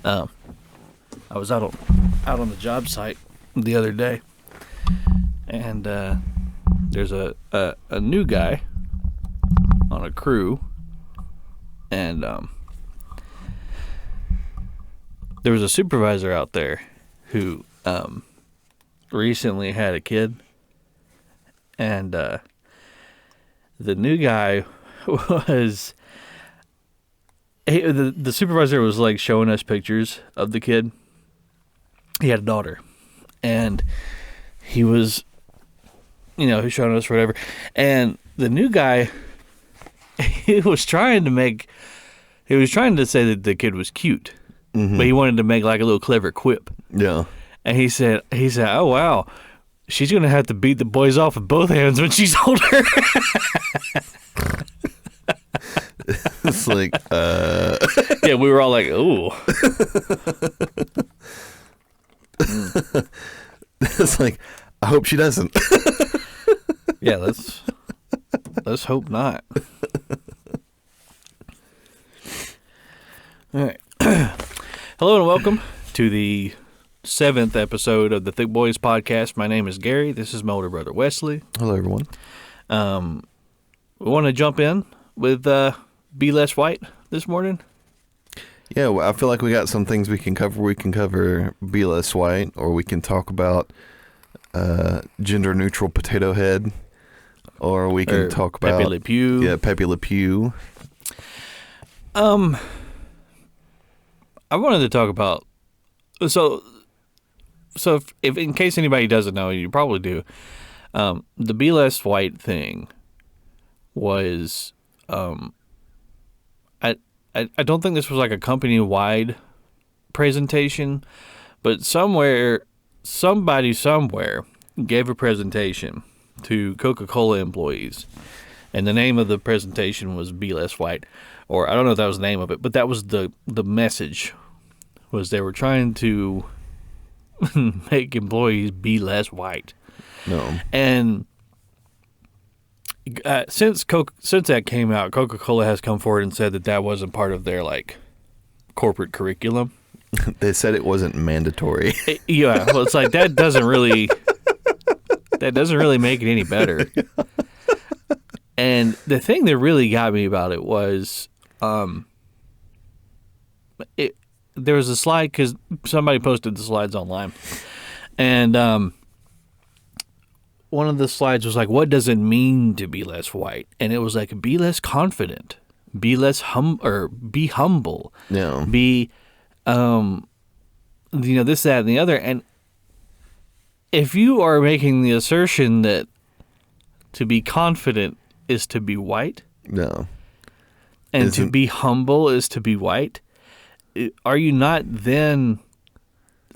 I was out on the job site the other day, and there's a new guy on a crew, and there was a supervisor out there who recently had a kid, and the new guy was the supervisor was like showing us pictures of the kid. He had a daughter, and he was, showing us whatever, and the new guy, he was trying to say that the kid was cute, but he wanted to make like a little clever quip. Yeah. And he said, "Oh wow, she's gonna have to beat the boys off with both hands when she's older." It's like, yeah, we were all like, "Ooh." It's like, I hope she doesn't. Yeah, let's hope not. All right. Hello and welcome to the 7th episode of the Thick Boys podcast. My name is Gary. This is my older brother Wesley. Hello, everyone. We want to jump in with Be Less White this morning. Yeah, well, I feel like we got some things we can cover. We can cover Be Less White, or we can talk about gender neutral potato head, or we can talk about Pepe Le Pew. Yeah, Pepe Le Pew. I wanted to talk about so if in case anybody doesn't know, you probably do. The Be Less White thing was I don't think this was like a company-wide presentation, but somebody somewhere gave a presentation to Coca-Cola employees, and the name of the presentation was Be Less White, or I don't know if that was the name of it, but that was the message, was they were trying to make employees be less white. No. And since that came out, Coca-Cola has come forward and said that wasn't part of their like corporate curriculum. They said it wasn't mandatory. Yeah, well, it's like that doesn't really make it any better. And the thing that really got me about it was, there was a slide because somebody posted the slides online, and one of the slides was like, "What does it mean to be less white?" And it was like, "Be less confident, be less be humble, Yeah. be, this, that, and the other." And if you are making the assertion that to be confident is to be white, No. and to be humble is to be white, are you not then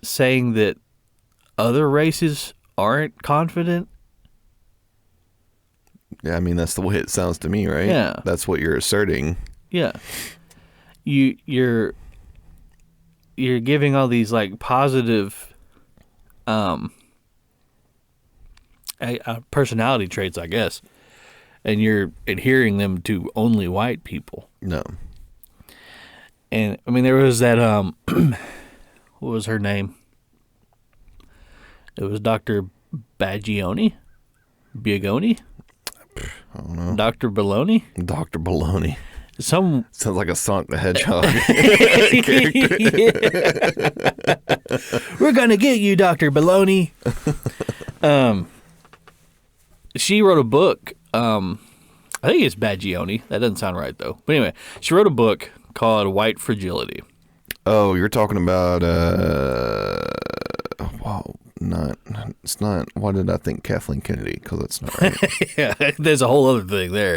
saying that other races aren't confident? Yeah, I mean, that's the way it sounds to me, right? Yeah. That's what you're asserting. Yeah. You're giving all these like positive personality traits, I guess, and you're adhering them to only white people. No. And I mean, there was that what was her name? It was Dr. Biagoni? I don't know. Dr. Baloney? Dr. Baloney. Sounds like a Sonic the Hedgehog character. We're gonna get you, Dr. Baloney. She wrote a book. I think it's Biagoni. That doesn't sound right though. But anyway, she wrote a book called White Fragility. Oh, you're talking about it's not. Why did I think Kathleen Kennedy? Because that's not right. Yeah, there's a whole other thing there.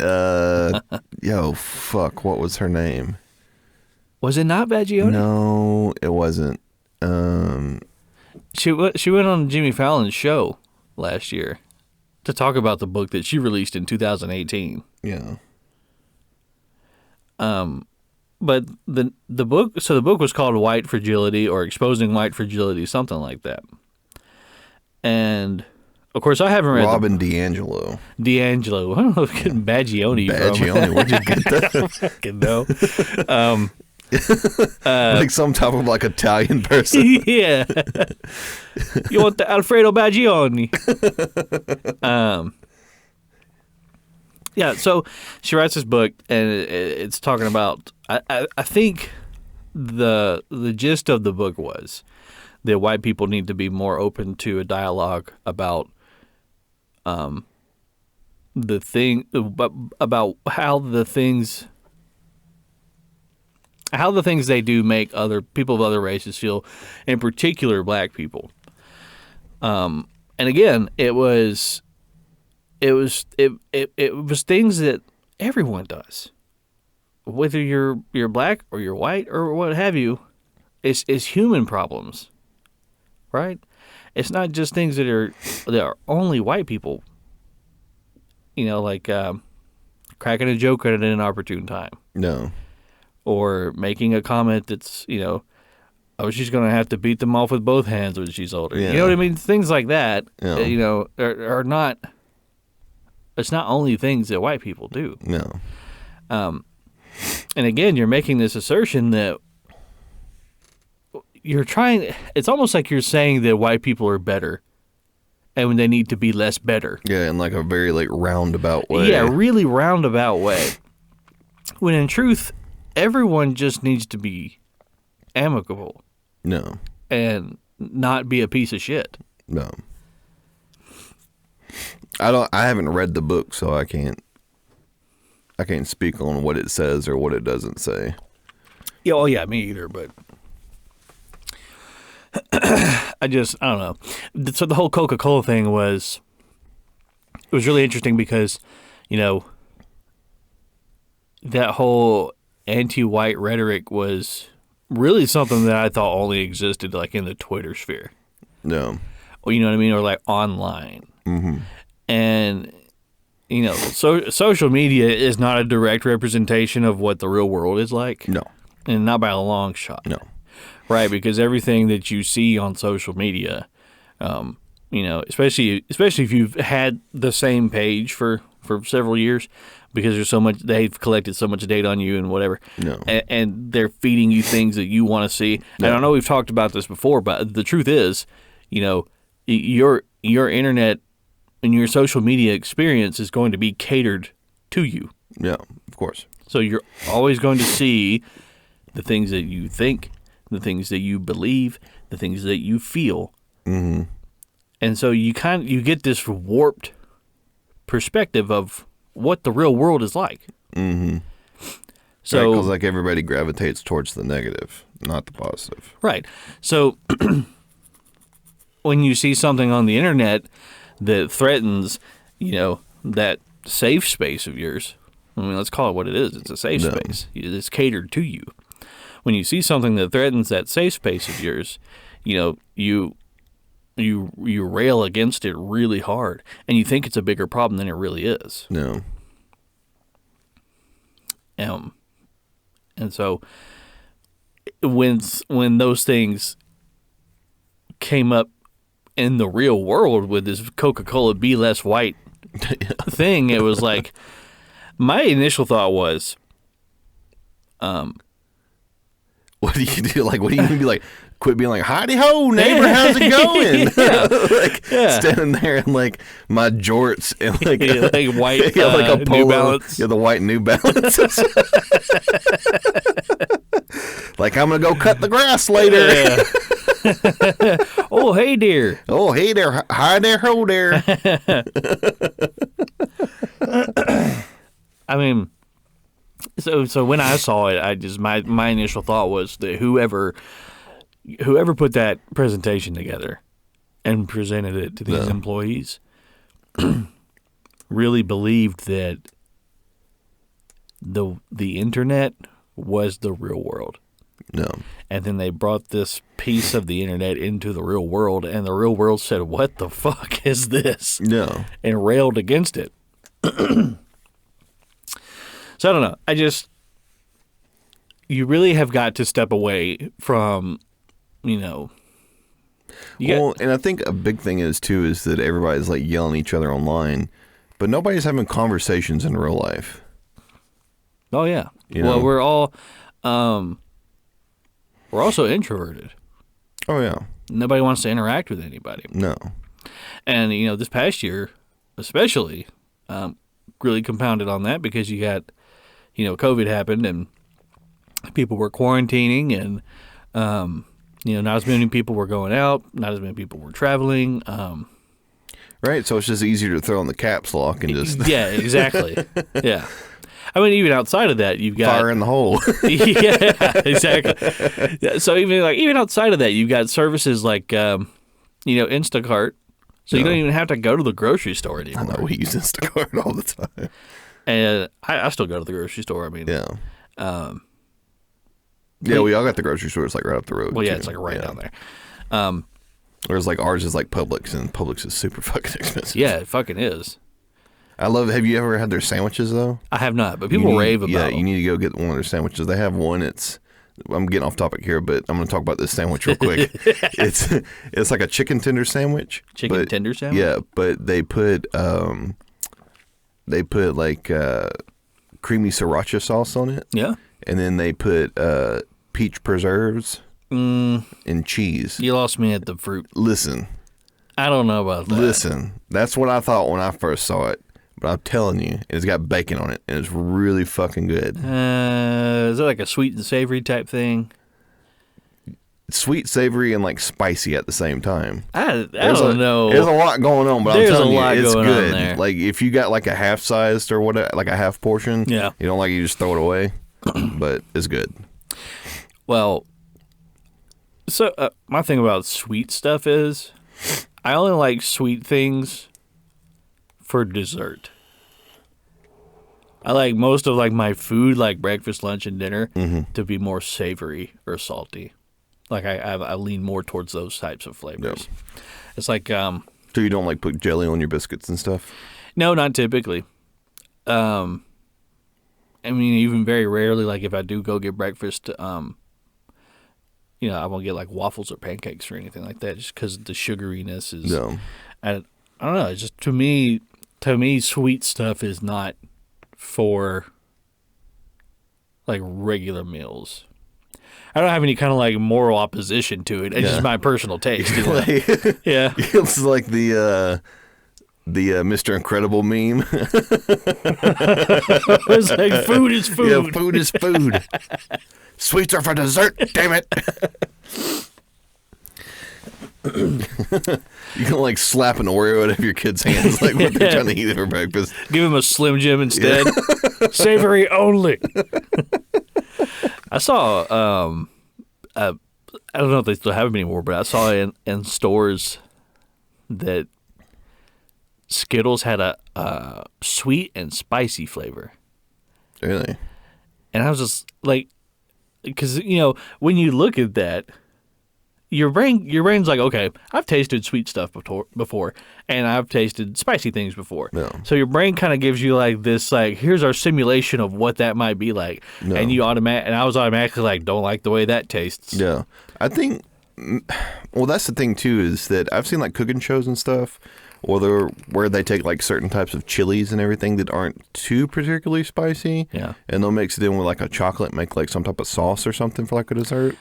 Fuck, what was her name? Was it not Biagoni? No, it wasn't. She went on Jimmy Fallon's show last year to talk about the book that she released in 2018. Yeah. But the book was called White Fragility, or Exposing White Fragility, something like that. And of course, I haven't read Robin DiAngelo. I don't know if getting Biagoni. Where'd you get that? I fucking know. Like some type of like Italian person. Yeah. You want the Alfredo Baggioni? Yeah, so she writes this book, and it's talking about. I think the gist of the book was that white people need to be more open to a dialogue about about how the things they do make other people of other races feel, in particular black people. And again, it was things that everyone does, whether you're black or you're white or what have you. It's human problems, right? It's not just things that are only white people. Like cracking a joke at an inopportune time. No. Or making a comment that's, she's going to have to beat them off with both hands when she's older. Yeah. You know what I mean? Things like that, Yeah. Are not, it's not only things that white people do. No. And again, you're making this assertion that it's almost like you're saying that white people are better and when they need to be less better. Yeah, in like a very like roundabout way. Yeah, really roundabout way. When in truth, everyone just needs to be amicable. No. And not be a piece of shit. No. I haven't read the book, so I can't speak on what it says or what it doesn't say. Yeah, well, yeah, me either, but I don't know. So the whole Coca-Cola thing was really interesting because, that whole anti-white rhetoric was really something that I thought only existed like in the Twitter sphere. No. Or, you know what I mean? Or like online. Mm-hmm. And, social media is not a direct representation of what the real world is like. No. And not by a long shot. No. Right, because everything that you see on social media, especially if you've had the same page for several years, because there's so much, they've collected so much data on you and whatever. No. And they're feeding you things that you want to see. No. And I know we've talked about this before, but the truth is, your internet and your social media experience is going to be catered to you. Yeah, of course. So you're always going to see the things that you think, the things that you believe, the things that you feel. Mm-hmm. And so you get this warped perspective of what the real world is like. Mm-hmm. So, because like everybody gravitates towards the negative, not the positive. Right. So when you see something on the internet that threatens, that safe space of yours, I mean, let's call it what it is. It's a safe space. It's catered to you. When you see something that threatens that safe space of yours, you rail against it really hard, and you think it's a bigger problem than it really is. No. And so when those things came up in the real world with this Coca-Cola Be Less White thing, it was like, my initial thought was, what do you do? Like, what do you mean? Be like, quit being like, howdy ho, neighbor, how's it going? Standing there in like my jorts and like, like white, like a polo, New Balance. Yeah, the white New Balances. Like, I'm gonna go cut the grass later. Yeah. Oh, hey there. Oh, hey there. Hi there, ho there. I mean, so when I saw it, I just my initial thought was that whoever put that presentation together and presented it to these employees really believed that the internet was the real world. No. And then they brought this piece of the internet into the real world, and the real world said, "What the fuck is this?" No. And railed against it. So I don't know. You really have got to step away from, and I think a big thing is that everybody's like yelling at each other online, but nobody's having conversations in real life. Oh yeah. You know? Well, we're all, we're also introverted. Oh, yeah. Nobody wants to interact with anybody. No. And, this past year, especially, really compounded on that because you got, COVID happened and people were quarantining and, not as many people were going out, not as many people were traveling. Right, so it's just easier to throw in the caps lock and just... Yeah, exactly. Yeah. I mean, even outside of that, you've got... Fire in the hole. Yeah, exactly. Yeah, so even outside of that, you've got services like, Instacart. So you don't even have to go to the grocery store anymore. I know, we use Instacart all the time. And I still go to the grocery store. I mean... Yeah. Yeah, we all got the grocery store. It's like right up the road. Well, yeah, too. it's like right down there. Whereas like ours is like Publix, and Publix is super fucking expensive. Yeah, it fucking is. Have you ever had their sandwiches though? I have not, but people rave about them. Yeah, you need to go get one of their sandwiches. They have one. I'm getting off topic here, but I'm going to talk about this sandwich real quick. It's like a chicken tender sandwich. Tender sandwich? Yeah, but they put like creamy sriracha sauce on it. Yeah. And then they put peach preserves and cheese. You lost me at the fruit. Listen. I don't know about that. Listen. That's what I thought when I first saw it. But I'm telling you, it's got bacon on it, and it's really fucking good. Is it like a sweet and savory type thing? Sweet, savory, and like spicy at the same time. I don't know. There's a lot going on, but I'm telling you, it's good. There. Like if you got like a half sized or whatever, like a half portion, yeah, you don't like it, you just throw it away. But it's good. Well, so my thing about sweet stuff is, I only like sweet things for dessert. I like most of like my food, like breakfast, lunch, and dinner, to be more savory or salty. Like I lean more towards those types of flavors. Yep. It's like so you don't like put jelly on your biscuits and stuff? No, not typically. I mean, even very rarely. Like if I do go get breakfast, I won't get like waffles or pancakes or anything like that, just because the sugariness is. No. I don't know. It's just to me, sweet stuff is not for like regular meals. I don't have any kind of like moral opposition to it. It's just my personal taste. Yeah. It's like the Mr. Incredible meme. It's like food is food. Yeah, food is food. Sweets are for dessert, damn it. You can like slap an Oreo out of your kid's hands, like what they're trying to eat for breakfast. Give him a Slim Jim instead. Yeah. Savory only. I saw, I don't know if they still have them anymore, but I saw in stores that Skittles had a sweet and spicy flavor. Really? And I was just like, because, when you look at that, your brain's like, okay, I've tasted sweet stuff before, and I've tasted spicy things before. No. So your brain kind of gives you like this, like, here's our simulation of what that might be like, and I was automatically like, don't like the way that tastes. Yeah, I think. Well, that's the thing too, is that I've seen like cooking shows and stuff, where they take like certain types of chilies and everything that aren't too particularly spicy, and they'll mix it in with like a chocolate, make like some type of sauce or something for like a dessert.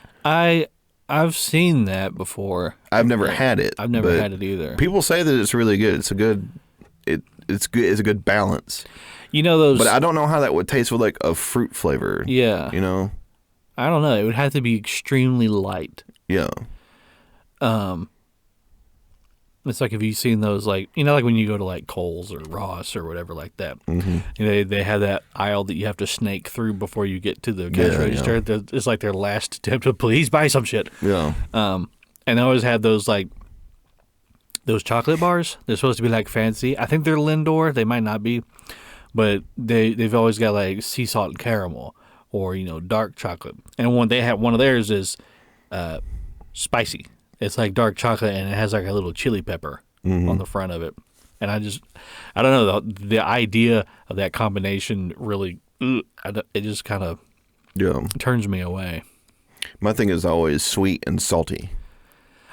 I've seen that before. I've never had it. I've never had it either. People say that it's really good. It's a good balance. Those. But I don't know how that would taste with like a fruit flavor. Yeah. I don't know. It would have to be extremely light. Yeah. It's like if you've seen those, like, like when you go to like Kohl's or Ross or whatever like that. Mm-hmm. They have that aisle that you have to snake through before you get to the cash register. Yeah. It's like their last attempt to please buy some shit. Yeah. And they always have those like those chocolate bars. They're supposed to be like fancy. I think they're Lindor. They might not be, but they've always got like sea salt and caramel or dark chocolate. And one of theirs is spicy. It's like dark chocolate, and it has like a little chili pepper on the front of it. And I don't know, the idea of that combination really, it just kind of turns me away. My thing is always sweet and salty.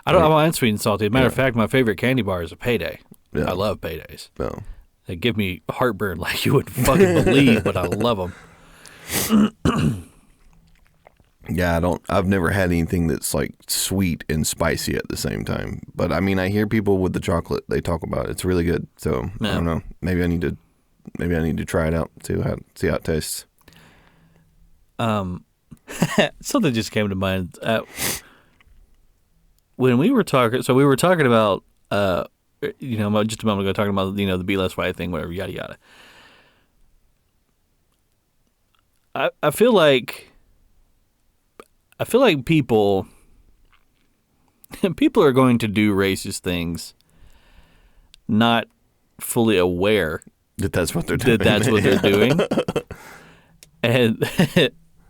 I mind sweet and salty. As a matter of fact, my favorite candy bar is a Payday. Yeah. I love Paydays. Yeah. They give me heartburn like you wouldn't fucking believe, but I love them. Yeah, I've never had anything that's like sweet and spicy at the same time. But I mean, I hear people with the chocolate, they talk about it. It's really good. So I don't know. Maybe I need to try it out, see how it tastes. Something just came to mind. When we were talking about, just a moment ago, talking about, the Be Less White thing, whatever, yada, yada. I feel like people are going to do racist things, not fully aware that's what they're doing. They're doing. And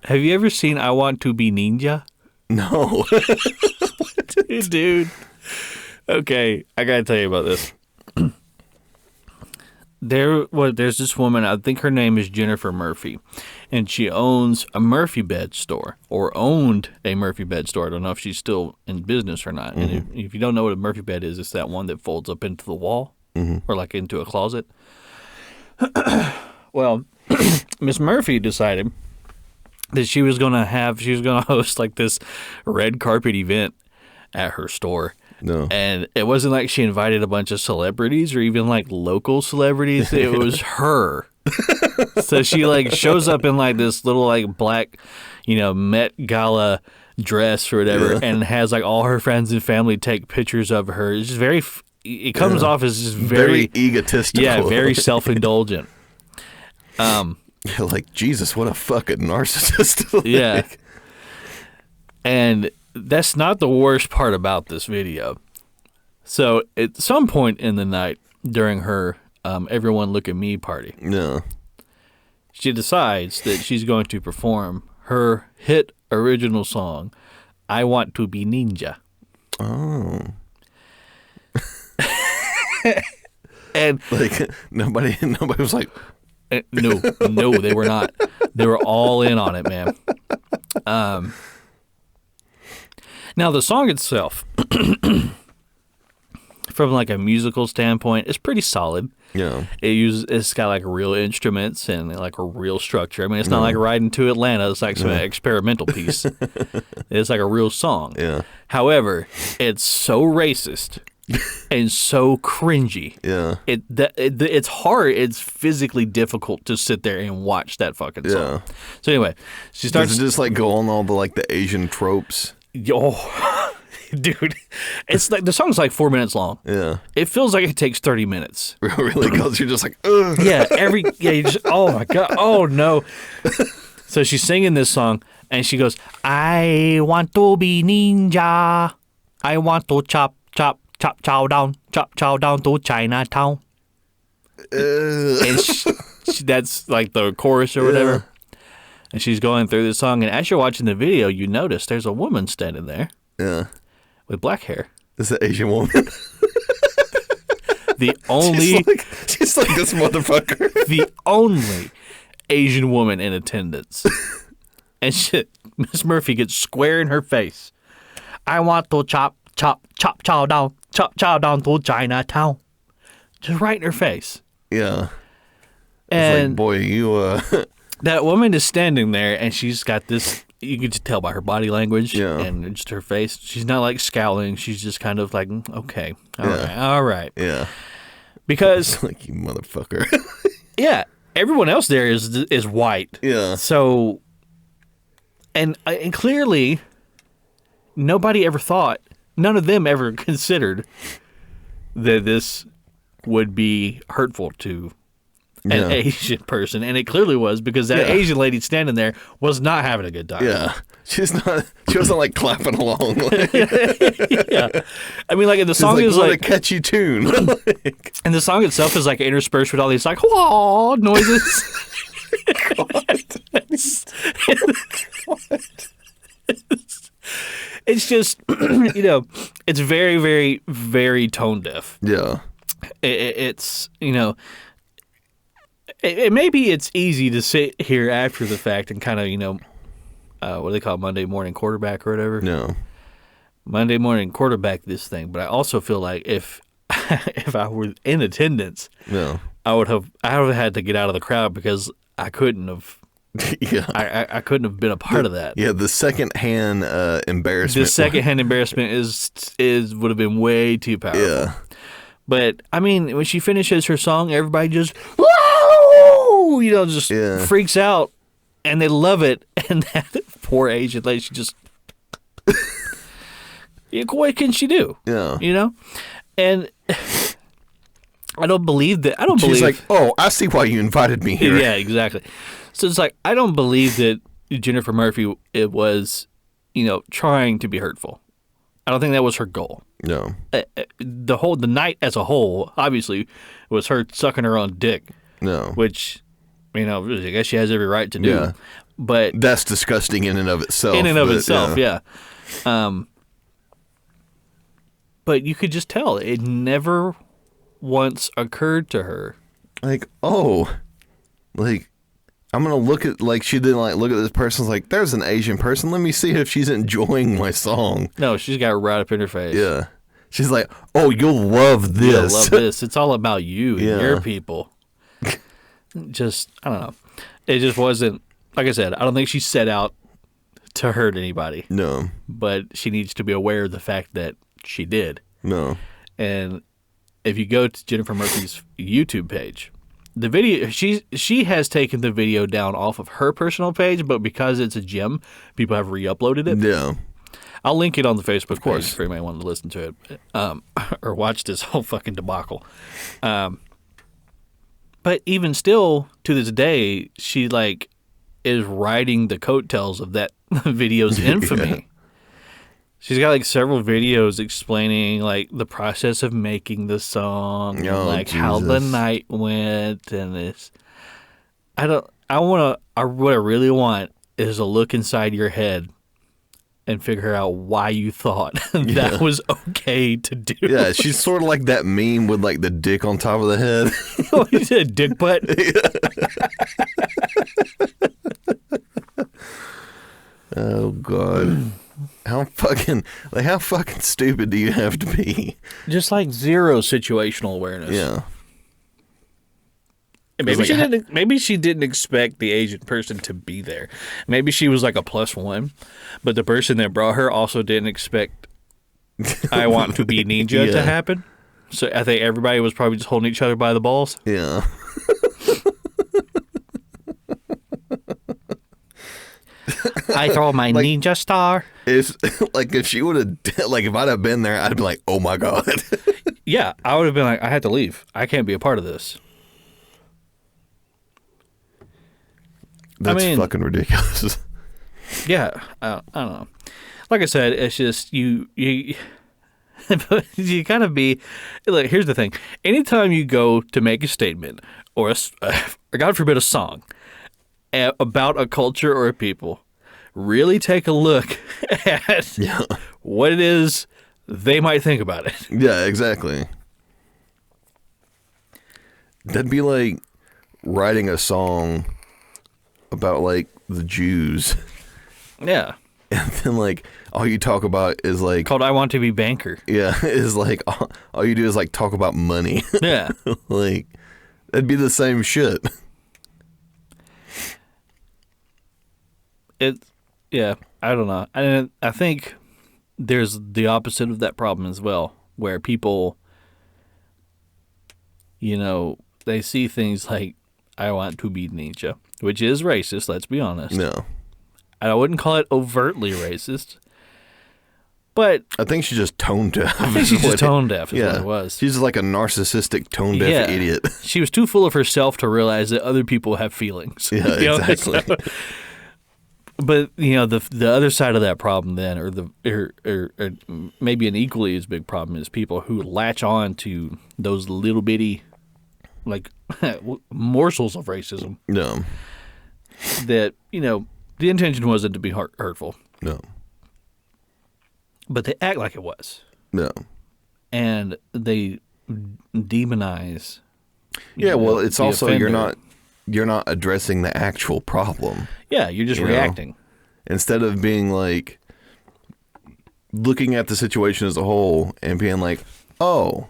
have you ever seen I Want to Be Ninja? No. Dude. Okay, I gotta tell you about this. There's this woman, I think her name is Jennifer Murphy, and she owns a Murphy bed store, or owned a Murphy bed store. I don't know if she's still in business or not. Mm-hmm. And if you don't know what a Murphy bed is, it's that one that folds up into the wall, or like into a closet. Well, Miss Murphy decided that she was gonna host like this red carpet event at her store. No. And it wasn't like she invited a bunch of celebrities or even like local celebrities. It was her. So she like shows up in like this little like black, Met Gala dress or whatever, and has like all her friends and family take pictures of her. It's just it comes off as just very egotistical. Yeah, very self-indulgent. Like, Jesus, what a fucking narcissist. Yeah. And that's not the worst part about this video. So at some point in the night during her Everyone Look at Me party, she decides that she's going to perform her hit original song, I Want to Be Ninja. Oh. And like nobody was like, no, they were not. They were all in on it, man. Now the song itself, from like a musical standpoint, is pretty solid. Yeah. It's got like real instruments and like a real structure. I mean, it's not like Riding to Atlanta. It's like some experimental piece. It's like a real song. Yeah. However, it's so racist and so cringy. Yeah. It's hard. It's physically difficult to sit there and watch that fucking song. Yeah. So anyway, she starts. Does it just like go on all the like the Asian tropes? Oh, dude, it's like the song's like 4 minutes long. Yeah, it feels like it takes 30 minutes. Really? Because you're just like, ugh. Yeah, you just, oh my god, oh no. So she's singing this song, and she goes, "I want to be ninja. I want to chop chow down to Chinatown." And that's like the chorus or whatever. Yeah. And she's going through this song, and as you're watching the video, you notice there's a woman standing there. Yeah. With black hair. It's an Asian woman. The only... She's like this motherfucker. The only Asian woman in attendance. And Miss Murphy gets square in her face. I want to chop chow down to Chinatown. Just right in her face. Yeah. And it's like, boy, you... That woman is standing there, and she's got this, you can just tell by her body language and just her face. She's not like scowling. She's just kind of like, okay, all right. Yeah. Because... like, you motherfucker. Yeah. Everyone else there is white. Yeah. So, and clearly, nobody ever thought, none of them ever considered that this would be hurtful to an Asian person, and it clearly was, because that Asian lady standing there was not having a good time. Yeah, she wasn't like clapping along. Like. Yeah, I mean, like in the song is like a catchy tune, and the song itself is like interspersed with all these like whoa noises. It's just it's very, very, very tone deaf. Yeah, it's maybe it's easy to sit here after the fact and kind of, what do they call it, Monday morning quarterback or whatever? No. Monday morning quarterback this thing. But I also feel like if I were in attendance, I would have had to get out of the crowd, because I couldn't have Yeah. I couldn't have been a part of that. Yeah, the secondhand embarrassment. The secondhand embarrassment is would have been way too powerful. Yeah. But I mean, when she finishes her song, everybody just whoa, just freaks out, and they love it. And that poor Asian lady, she just what can she do? Yeah. And I don't believe that. She's like, oh, I see why you invited me here. Yeah, exactly. So it's like, I don't believe that Jennifer Murphy was, trying to be hurtful. I don't think that was her goal. No. The night as a whole, obviously, was her sucking her own dick. No. Which, I guess she has every right to do. Yeah. But that's disgusting in and of itself. Yeah. But you could just tell it never once occurred to her. Like, oh, like, I'm going to look at, like, she didn't, like, look at this person's like, there's an Asian person. Let me see if she's enjoying my song. No, she's got it right up in her face. Yeah. She's like, oh, you'll love this. You'll love this. It's all about you and your people. Just, I don't know. It just wasn't, like I said, I don't think she set out to hurt anybody. No. But she needs to be aware of the fact that she did. No. And if you go to Jennifer Murphy's YouTube page, the video she has taken the video down off of her personal page, but because it's a gem, people have re-uploaded it. Yeah. I'll link it on the Facebook page for anybody wanting to listen to it or watch this whole fucking debacle. But even still, to this day, she is riding the coattails of that video's infamy. Yeah. She's got several videos explaining the process of making the song and how the night went and this. What I really want is a look inside your head and figure out why you thought that was okay to do. Yeah, she's sort of like that meme with the dick on top of the head. Oh, you said dick butt? Oh, God. How fucking stupid do you have to be? Just zero situational awareness. Yeah. And maybe she didn't expect the Asian person to be there. Maybe she was a +1, but the person that brought her also didn't expect I Want to Be Ninja to happen. So I think everybody was probably just holding each other by the balls. Yeah. I throw my ninja star. If she would have, if I'd have been there, I'd be like, oh my God. Yeah, I would have been I had to leave. I can't be a part of this. That's fucking ridiculous. Yeah, I don't know. Like I said, it's just you kind of be. Look, here's the thing. Anytime you go to make a statement or God forbid a song about a culture or a people, really take a look at what it is they might think about it. Yeah, exactly. That'd be like writing a song about the Jews. Yeah. And then all you talk about is called I Want to Be Banker. Yeah, is all you do is talk about money. Yeah. That'd be the same shit. Yeah, I don't know. And I think there's the opposite of that problem as well, where people, they see things like I Want to Be Ninja, which is racist, let's be honest. No. I wouldn't call it overtly racist, but I think she's just tone deaf. I think she's just tone deaf is what it was. She's like a narcissistic tone deaf idiot. She was too full of herself to realize that other people have feelings. Yeah, exactly. But the other side of that problem then, or maybe an equally as big problem, is people who latch on to those little bitty morsels of racism. No. That the intention wasn't to be hurtful. No. But they act like it was. No. And they demonize. Yeah, well, it's also offender. You're not addressing the actual problem. Yeah, you're just reacting. Instead of being looking at the situation as a whole and being oh,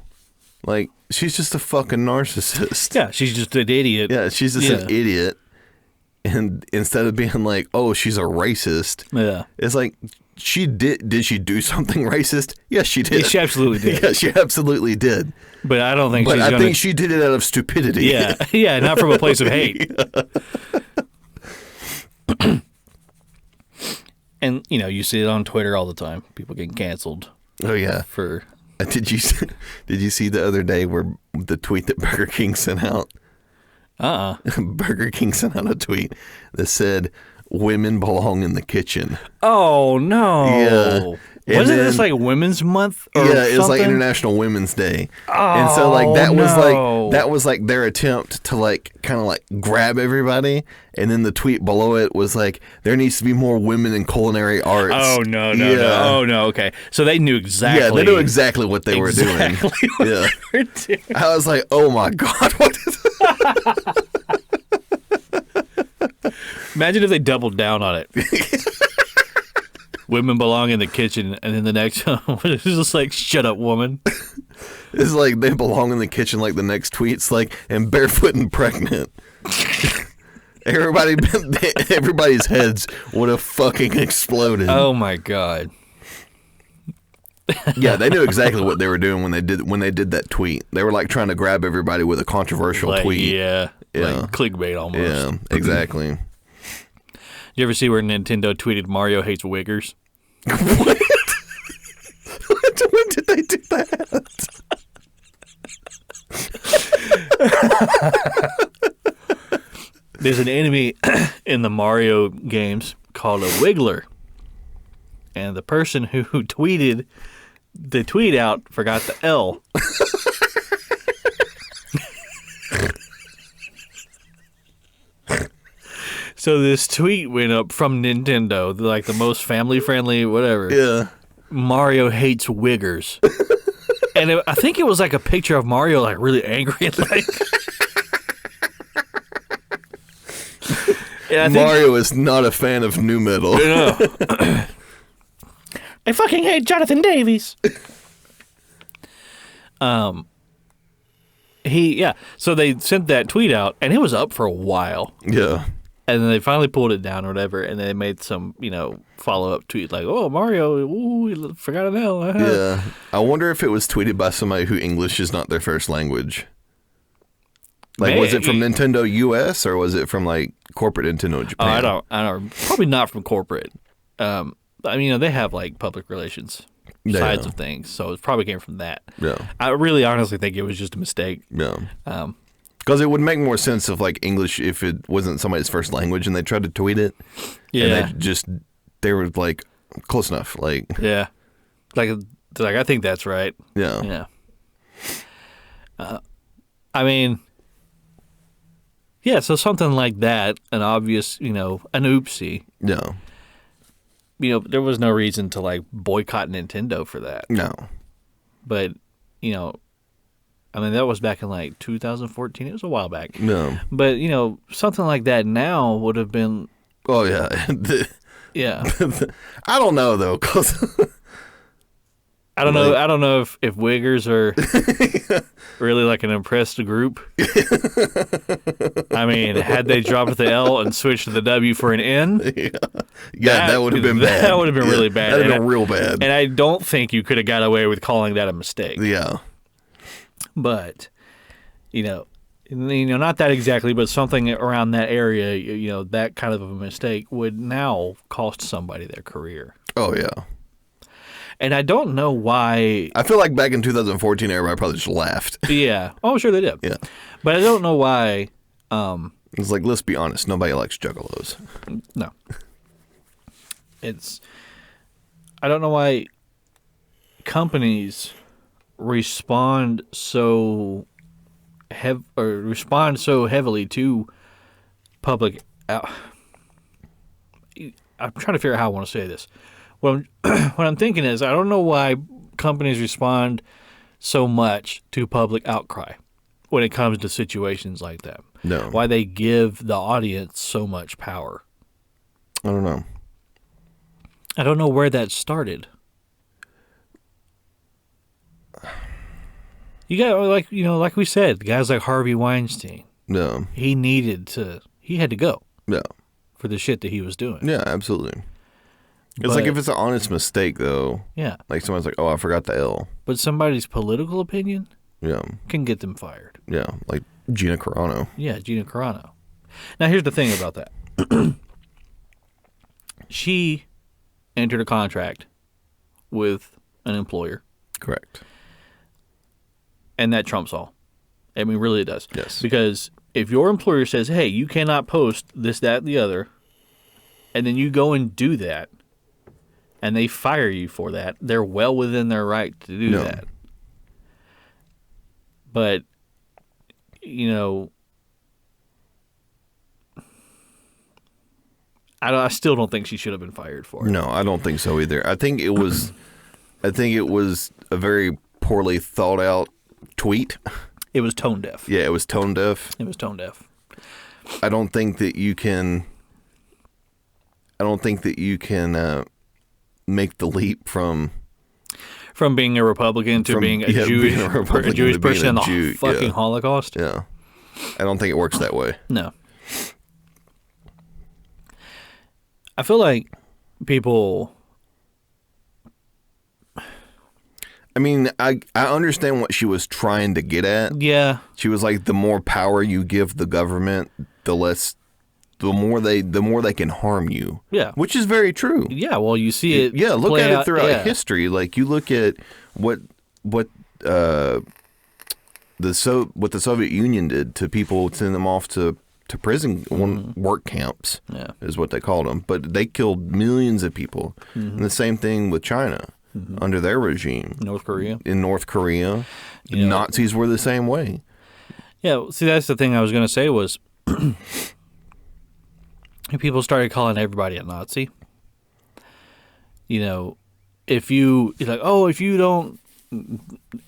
she's just a fucking narcissist. Yeah, she's just an idiot. Yeah, she's just an idiot. And instead of being like, oh, she's a racist, Yeah. it's like, did she do something racist? Yes, she did. Yeah, she absolutely did. Yeah, she absolutely did. But I don't think But she's I gonna... think she did it out of stupidity. Yeah, yeah, not from a place of hate. And, you see it on Twitter all the time. People getting canceled. Oh, yeah. For... Did you see the other day where the tweet that Burger King sent out? Burger King sent out a tweet that said, "Women belong in the kitchen." Oh, no. Yeah. Wasn't this like Women's Month or yeah, it was like something? International Women's Day. Oh, and so like no. that was like their attempt to like kind of like grab everybody, and then the tweet below it was like, there needs to be more women in culinary arts. Oh, no. Oh, no, okay. So they knew exactly. Yeah, they knew exactly what they were doing. What they were doing. I was like, oh my God, what is Imagine if they doubled down on it. Women belong in the kitchen, and then the next one was just like, shut up, woman. It's like they belong in the kitchen, like the next tweet's like, and barefoot and pregnant. Everybody's heads would have fucking exploded. Oh my God. Yeah, they knew exactly what they were doing when they did that tweet. They were like trying to grab everybody with a controversial tweet. Yeah. Like clickbait almost. Yeah, exactly. You ever see where Nintendo tweeted Mario hates wiggers? What? When did they do that? There's an enemy in the Mario games called a Wiggler. And the person who tweeted the tweet out forgot the L. So this tweet went up from Nintendo, like the most family-friendly, whatever. Yeah. Mario hates wiggers. And I think it was like a picture of Mario like really angry. Like, Mario is not a fan of nu metal. I fucking hate Jonathan Davies. So they sent that tweet out, and it was up for a while. Yeah. And then they finally pulled it down or whatever, and they made some, follow-up tweet like, oh, Mario, ooh, forgot an L. Yeah. I wonder if it was tweeted by somebody who English is not their first language. Like, was it from Nintendo US, or was it from, like, corporate Nintendo Japan? I don't. Probably not from corporate. They have, like, public relations sides of things, so it probably came from that. Yeah. I really honestly think it was just a mistake. Yeah. Because it would make more sense if, like, English, if it wasn't somebody's first language and they tried to tweet it. Yeah. And they were, like, close enough. Like, yeah. Like I think that's right. Yeah. Yeah. So something like that, an obvious, an oopsie. Yeah. There was no reason to, like, boycott Nintendo for that. No. But, that was back in, like, 2014. It was a while back. No. But, something like that now would have been... Oh, yeah. Yeah. I don't know, though, because... I don't know. I don't know if Wiggers are really like an impressed group. Had they dropped the L and switched to the W for an N, that would have been bad. That would have been really bad. That would have been real bad. And I don't think you could have got away with calling that a mistake. Yeah. But, not that exactly, but something around that area, that kind of a mistake would now cost somebody their career. Oh, yeah. And I don't know why. I feel like back in 2014, everybody probably just laughed. Yeah. Oh, sure they did. Yeah. But I don't know why. It's like, let's be honest, nobody likes juggalos. No. I don't know why companies respond so heavily to public. I'm trying to figure out how I want to say this. What I'm thinking is, I don't know why companies respond so much to public outcry when it comes to situations like that. No. Why they give the audience so much power. I don't know. I don't know where that started. You got, like we said, guys like Harvey Weinstein. No. He had to go. Yeah. for the shit that he was doing. Yeah, absolutely. It's But- like if it's an honest mistake, though. Yeah. Like someone's like, oh, I forgot the L. But somebody's political opinion Yeah. can get them fired. Yeah. Like Gina Carano. Yeah, Gina Carano. Now, here's the thing about that. She entered a contract with an employer, Correct. and that trumps all. I mean, really it does. Yes. Because if your employer says, hey, you cannot post this, that, and the other, and then you go and do that, and they fire you for that, they're well within their right to do that. But, you know, I still don't think she should have been fired for it. No, I don't think so either. I think it was a very poorly thought out tweet. It was tone deaf. Yeah, it was tone deaf. It was tone deaf. I don't think that you can make the leap from being a Republican to being a Jewish, being a Republican a Jewish to being person a in the Jew, fucking yeah. Holocaust. Yeah. I don't think it works that way. No. I feel like people. I mean, I understand what she was trying to get at. Yeah. She was like, the more power you give the government, the more they can harm you. Yeah. Which is very true. Yeah. Well, you see it. Yeah, look play at it out- throughout yeah. history. Like you look at what the Soviet Union did to people, send them off to prison, work camps, Yeah. is what they called them. But they killed millions of people. And the same thing with China under their regime. North Korea. In North Korea, You know- Nazis were the same way. Yeah. See, that's the thing I was going to say was people started calling everybody a Nazi. You know, if you're like, oh, if you don't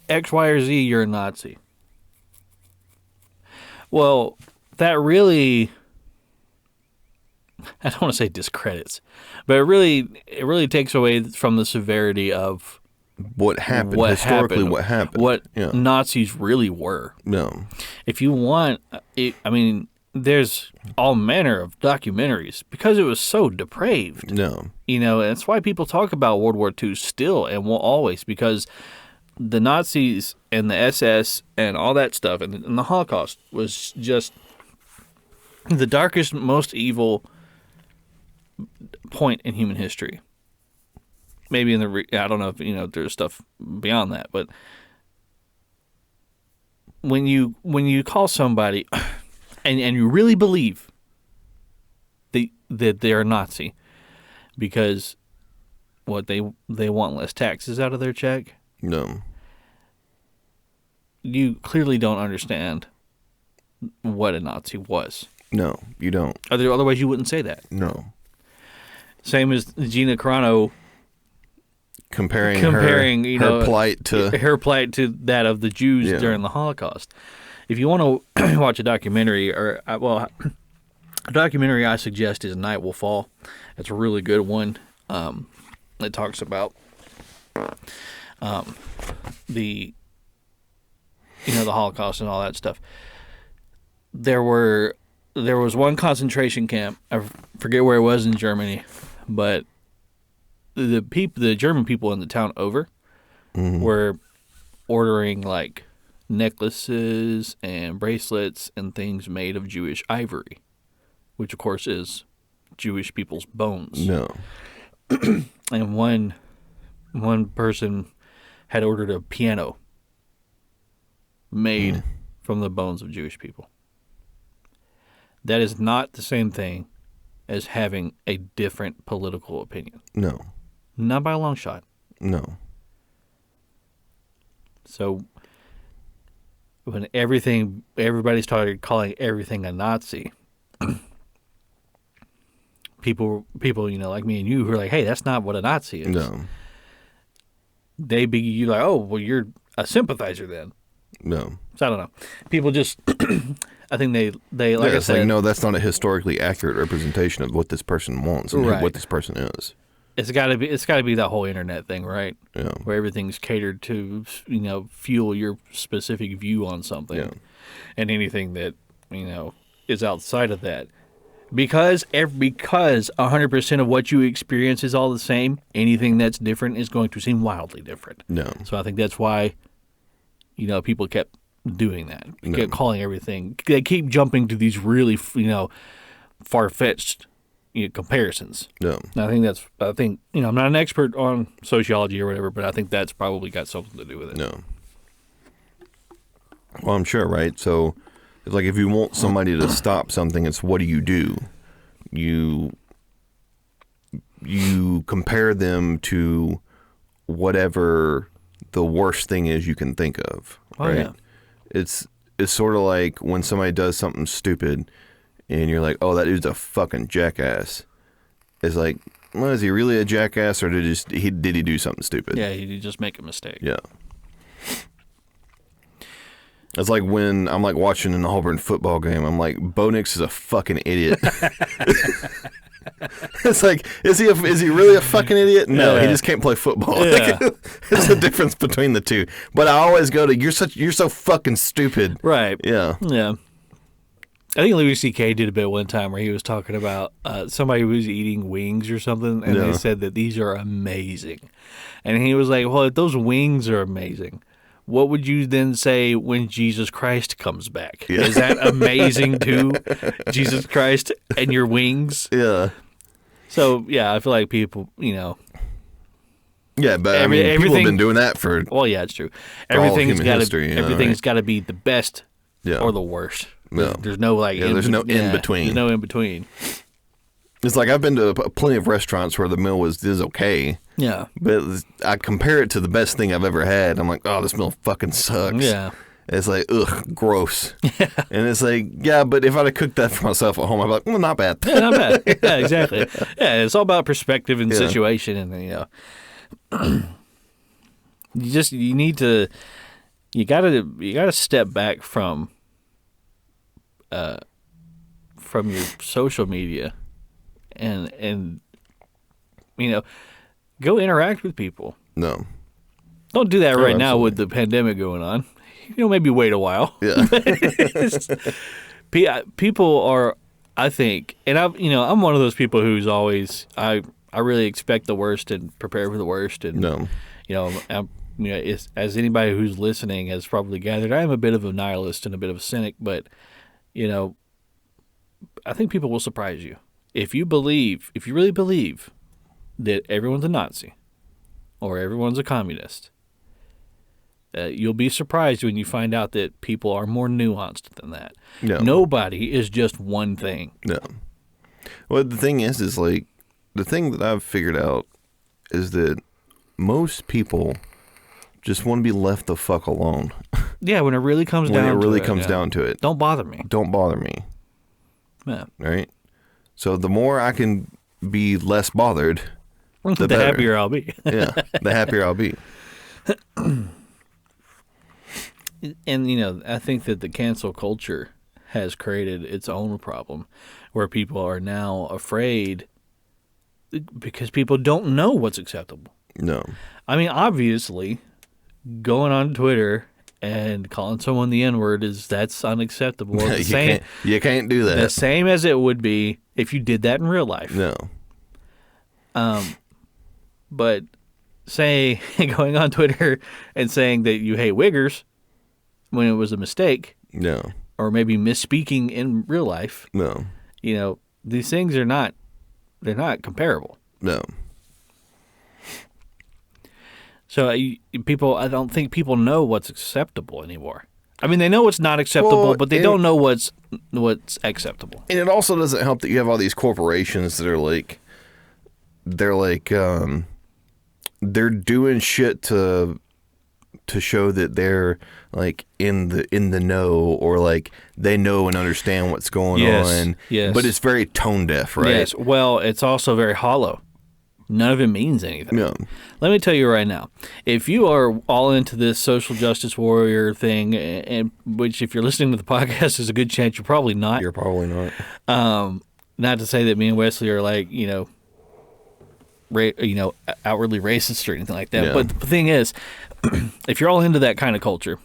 X, Y, or Z, you're a Nazi. Well, that really, I don't want to say discredits, but it really takes away from the severity of What happened historically? What happened? what Yeah. Nazis really were. No. If you want, I mean, there's all manner of documentaries because it was so depraved. No. You know, and it's why people talk about World War II still and will always, because the Nazis and the SS and all that stuff and the Holocaust was just the darkest, most evil point in human history. Maybe in I don't know if, there's stuff beyond that, but when you call somebody and you really believe that they're a Nazi because what they want less taxes out of their check, No. you clearly don't understand what a Nazi was. No, you don't. Otherwise, you wouldn't say that. No. Same as Gina Carano Comparing her plight to her plight to that of the Jews Yeah. during the Holocaust. If you want to watch a documentary, a documentary I suggest is Night Will Fall. It's a really good one. It talks about the Holocaust and all that stuff. There was one concentration camp. I forget where it was in Germany, but the German people in the town over were ordering like necklaces and bracelets and things made of Jewish ivory, which of course is Jewish people's bones. No. And one person had ordered a piano made from the bones of Jewish people. That is not the same thing as having a different political opinion. No. Not by a long shot. No. So when everybody started calling everything a Nazi, people, like me and you who are like, hey, that's not what a Nazi is. No. You like, oh, well, you're a sympathizer then. No. So I don't know. People just, I think they like I it's said, like, no, that's not a historically accurate representation of what this person wants and Right. what this person is. it's got to be that whole internet thing, right? Yeah. Where everything's catered to, fuel your specific view on something. Yeah. And anything that, is outside of that Because 100% of what you experience is all the same, anything that's different is going to seem wildly different. No. So I think that's why, people kept doing that. Kept calling everything. They keep jumping to these really, far-fetched comparisons. No. And I think I'm not an expert on sociology or whatever, but I think that's probably got something to do with it. No. Well, I'm sure, right? So it's like if you want somebody to stop something, it's what do? You compare them to whatever the worst thing is you can think of, right? Yeah. It's sort of like when somebody does something stupid and you're like, oh, that dude's a fucking jackass. It's like, well, is he really a jackass or did he do something stupid? Yeah, he just make a mistake. Yeah. It's like when I'm like watching an Auburn football game, I'm like, Bo Nix is a fucking idiot. It's like, is he really a fucking idiot? No, he just can't play football. Yeah. There's a difference between the two. But I always go to, you're so fucking stupid. Right. Yeah. Yeah. I think Louis C.K. did a bit one time where he was talking about somebody who was eating wings or something, and they said that these are amazing. And he was like, well, if those wings are amazing, what would you then say when Jesus Christ comes back? Yeah. Is that amazing too? Jesus Christ and your wings? Yeah. So, yeah, I feel like people, Yeah, but people have been doing that for... Well, yeah, it's true. Everything's got to be the best Yeah. or the worst. Yeah. There's no there's no in between. There's no in between. It's like I've been to plenty of restaurants where the meal is okay. Yeah. But I compare it to the best thing I've ever had. I'm like, oh, this meal fucking sucks. Yeah. It's like, ugh, gross. Yeah. And it's like, yeah, but if I'd have cooked that for myself at home, I'd be like, well, not bad. Yeah, not bad. Yeah, exactly. Yeah, it's all about perspective and situation, and you gotta step back from your social media and go interact with people. No. Don't do that right now with the pandemic going on. Maybe wait a while. Yeah. People are, I think, and I'm one of those people who's always I really expect the worst and prepare for the worst, and as anybody who's listening has probably gathered, I am a bit of a nihilist and a bit of a cynic, but I think people will surprise you if you really believe that everyone's a Nazi or everyone's a communist. You'll be surprised when you find out that people are more nuanced than that. No. Nobody is just one thing. No. Well, the thing is like, the thing that I've figured out is that most people just want to be left the fuck alone. Yeah, when it really comes down to it. Don't bother me. Don't bother me. Yeah. Right? So the more I can be less bothered, the happier I'll be. Yeah, the happier I'll be. And, I think that the cancel culture has created its own problem where people are now afraid because people don't know what's acceptable. No. I mean, obviously, going on Twitter and calling someone the N-word that's unacceptable. You can't do that. The same as it would be if you did that in real life. No. But going on Twitter and saying that you hate Wiggers when it was a mistake. No. Or maybe misspeaking in real life. No. These things they're not comparable. No. So I don't think people know what's acceptable anymore. I mean, they know what's not acceptable, but they don't know what's acceptable. And it also doesn't help that you have all these corporations that are they're doing shit to show that they're like in the know, or like they know and understand what's going on. Yes. But it's very tone deaf, right? Yes. Well, it's also very hollow. None of it means anything. No. Let me tell you right now, if you are all into this social justice warrior thing, and which if you're listening to the podcast, there's a good chance you're probably not. You're probably not. Not to say that me and Wesley are like, outwardly racist or anything like that. Yeah. But the thing is, if you're all into that kind of culture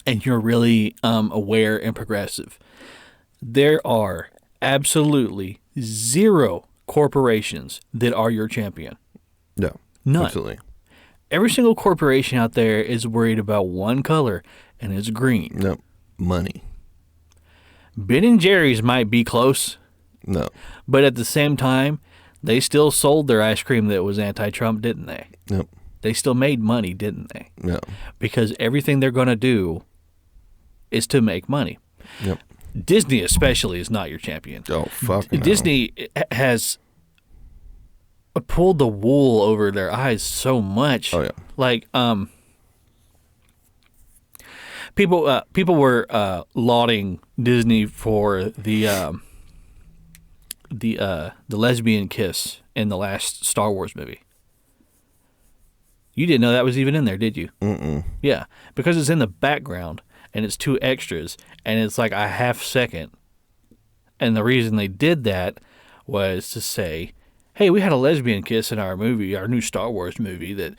and you're really aware and progressive, there are absolutely zero corporations that are your champion. No. None. Absolutely. Every single corporation out there is worried about one color, and it's green. No. Money. Ben & Jerry's might be close, No. but at the same time, they still sold their ice cream that was anti-Trump, didn't they? No. They still made money, didn't they? No. Because everything they're going to do is to make money. Yep. Disney especially is not your champion. Oh, fuck no. Disney has pulled the wool over their eyes so much. Oh, yeah. Like, people were lauding Disney for the lesbian kiss in the last Star Wars movie. You didn't know that was even in there, did you? Mm-mm. Yeah, because it's in the background and it's 2 extras and it's like a half second. And the reason they did that was to say, hey, we had a lesbian kiss in our movie, our new Star Wars movie, that,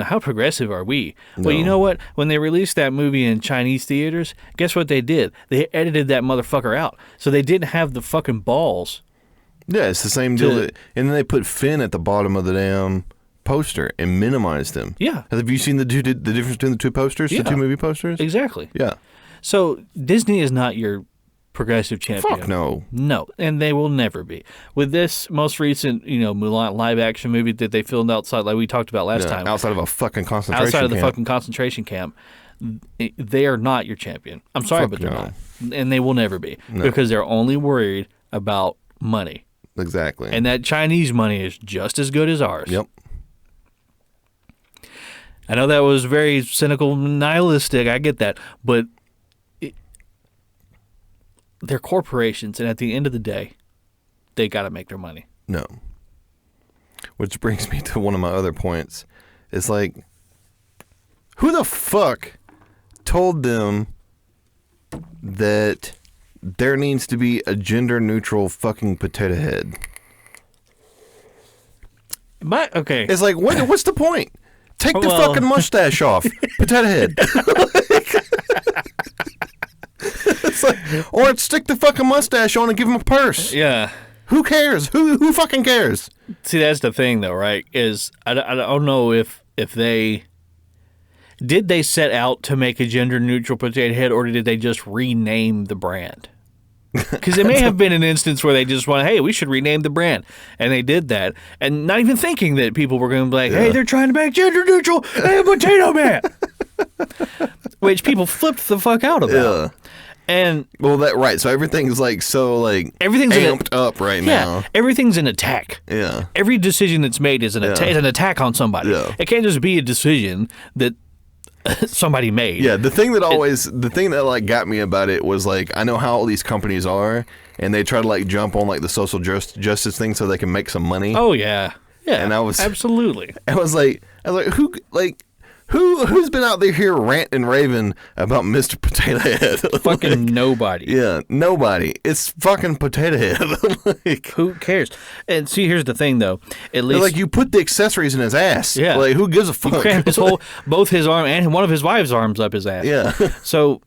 how progressive are we? No. Well, you know what? When they released that movie in Chinese theaters, guess what they did? They edited that motherfucker out. So they didn't have the fucking balls. Yeah, it's the same deal. And then they put Finn at the bottom of the damn poster and minimized him. Yeah. Have you seen the difference between the 2 posters, Yeah. the 2 movie posters? Exactly. Yeah. So Disney is not your progressive champion. Fuck no. No, and they will never be. With this most recent, Mulan live action movie that they filmed outside, like we talked about last time, outside of a fucking concentration outside of the camp. fucking concentration camp, they are not your champion. I'm sorry, Fuck but they're no. not, and they will never be No. because they're only worried about money, Exactly. and that Chinese money is just as good as ours. Yep. I know that was very cynical, nihilistic. I get that, but they're corporations, and at the end of the day, they got to make their money. No. Which brings me to one of my other points. It's like, who the fuck told them that there needs to be a gender-neutral fucking potato head? Okay. It's like, what's the point? Take the Well- fucking mustache off. Potato head. It's like, or stick the fucking mustache on and give him a purse. Yeah. Who cares? Who fucking cares? See, that's the thing, though, right? Is I don't know if they set out to make a gender neutral potato head, or did they just rename the brand? Because it may have been an instance where they just went, hey, we should rename the brand, and they did that, and not even thinking that people were going to be like, hey, they're trying to make gender neutral Potato Man, which people flipped the fuck out about. Yeah. And Well, that right. So everything's like so like everything's amped up right now. everything's an attack. Yeah. Every decision that's made is an attack on somebody. Yeah. It can't just be a decision that somebody made. Yeah, the thing that like got me about it was like, I know how all these companies are, and they try to like jump on like the social justice thing so they can make some money. Oh yeah. Yeah. And I was absolutely. I was like who's been out there here ranting and raving about Mr. Potato Head? Fucking nobody. Yeah, nobody. It's fucking Potato Head. Like, Who cares? And see, here's the thing, though. At least, like, you put the accessories in his ass. Yeah. Like, who gives a fuck? crammed both his arm and one of his wife's arms up his ass. Yeah. So,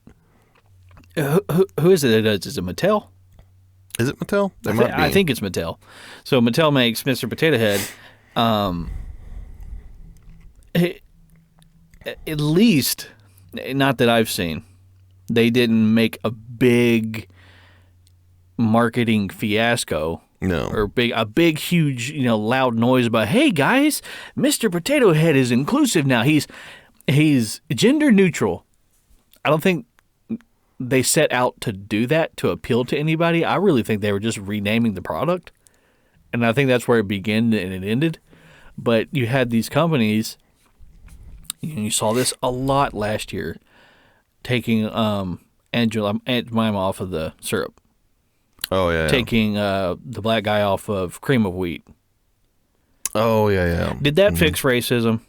who is it that does? Is it Mattel? Is it Mattel? I think it's Mattel. So Mattel makes Mr. Potato Head. At least, not that I've seen, they didn't make a big marketing fiasco. No. Or a big, huge, loud noise about, hey guys, Mr. Potato Head is inclusive now. He's gender neutral. I don't think they set out to do that to appeal to anybody. I really think they were just renaming the product. And I think that's where it began and it ended. But you had these companies, you saw this a lot last year, taking Aunt Jemima off of the syrup. Oh, yeah. Taking the black guy off of Cream of Wheat. Oh, yeah. Did that fix racism?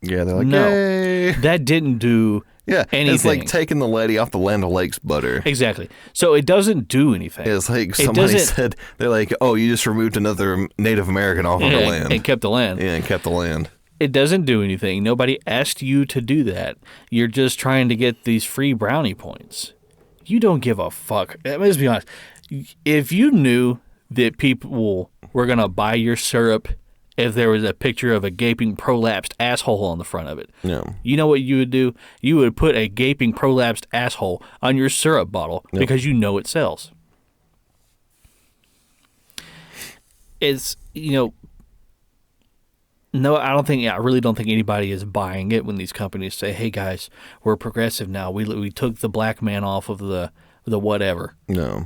Yeah, they're like, No. yay. That didn't do anything. It's like taking the lady off the Land O'Lakes butter. Exactly. So it doesn't do anything. It's like somebody said, they're like, oh, you just removed another Native American off of the land. And kept the land. Yeah, and kept the land. It doesn't do anything. Nobody asked you to do that. You're just trying to get these free brownie points. You don't give a fuck. Let's be honest. If you knew that people were going to buy your syrup if there was a picture of a gaping prolapsed asshole on the front of it, you know what you would do? You would put a gaping prolapsed asshole on your syrup bottle because you know it sells. It's, no, I really don't think anybody is buying it when these companies say, hey guys, we're progressive now. We took the black man off of the whatever. No.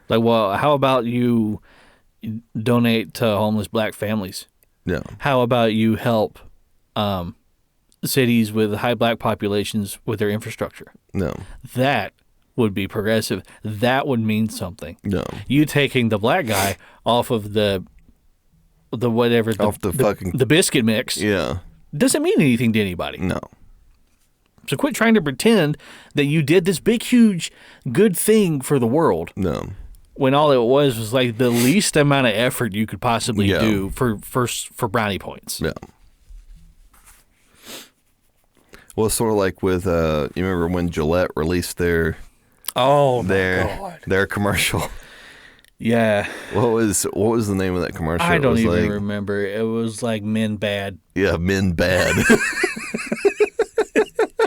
Like, well, how about you donate to homeless black families? No. How about you help cities with high black populations with their infrastructure? No. That would be progressive. That would mean something. No. You taking the black guy off of the whatever, the biscuit mix, doesn't mean anything to anybody. No. So quit trying to pretend that you did this big, huge, good thing for the world. No. When all it was like the least amount of effort you could possibly do for brownie points. Yeah. Well, it's sort of like with you remember when Gillette released their commercial. Yeah. What was the name of that commercial? I don't even remember. It was like Men Bad. Yeah, Men Bad.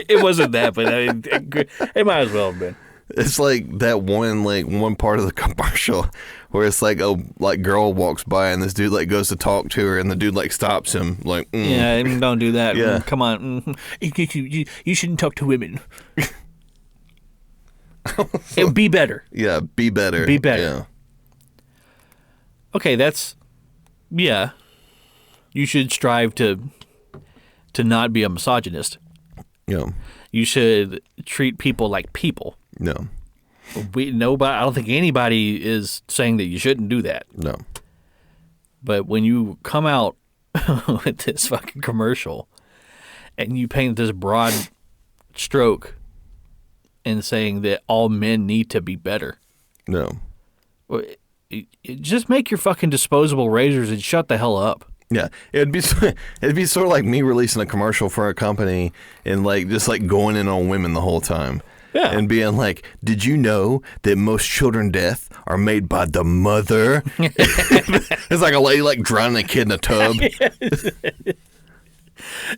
It wasn't that, but it might as well have been. It's like that one part of the commercial where it's like a girl walks by and this dude goes to talk to her and the dude stops him Yeah, don't do that. Yeah. Come on. You shouldn't talk to women. It would be better. Yeah, be better. Be better. Yeah. Okay, you should strive to not be a misogynist. Yeah. You should treat people like people. No. I don't think anybody is saying that you shouldn't do that. No. But when you come out with this fucking commercial and you paint this broad stroke and saying that all men need to be better. No. Just make your fucking disposable razors and shut the hell up. Yeah, it'd be sort of like me releasing a commercial for a company and just going in on women the whole time. Yeah. And being like, did you know that most children death are made by the mother? It's like a lady drowning a kid in a tub.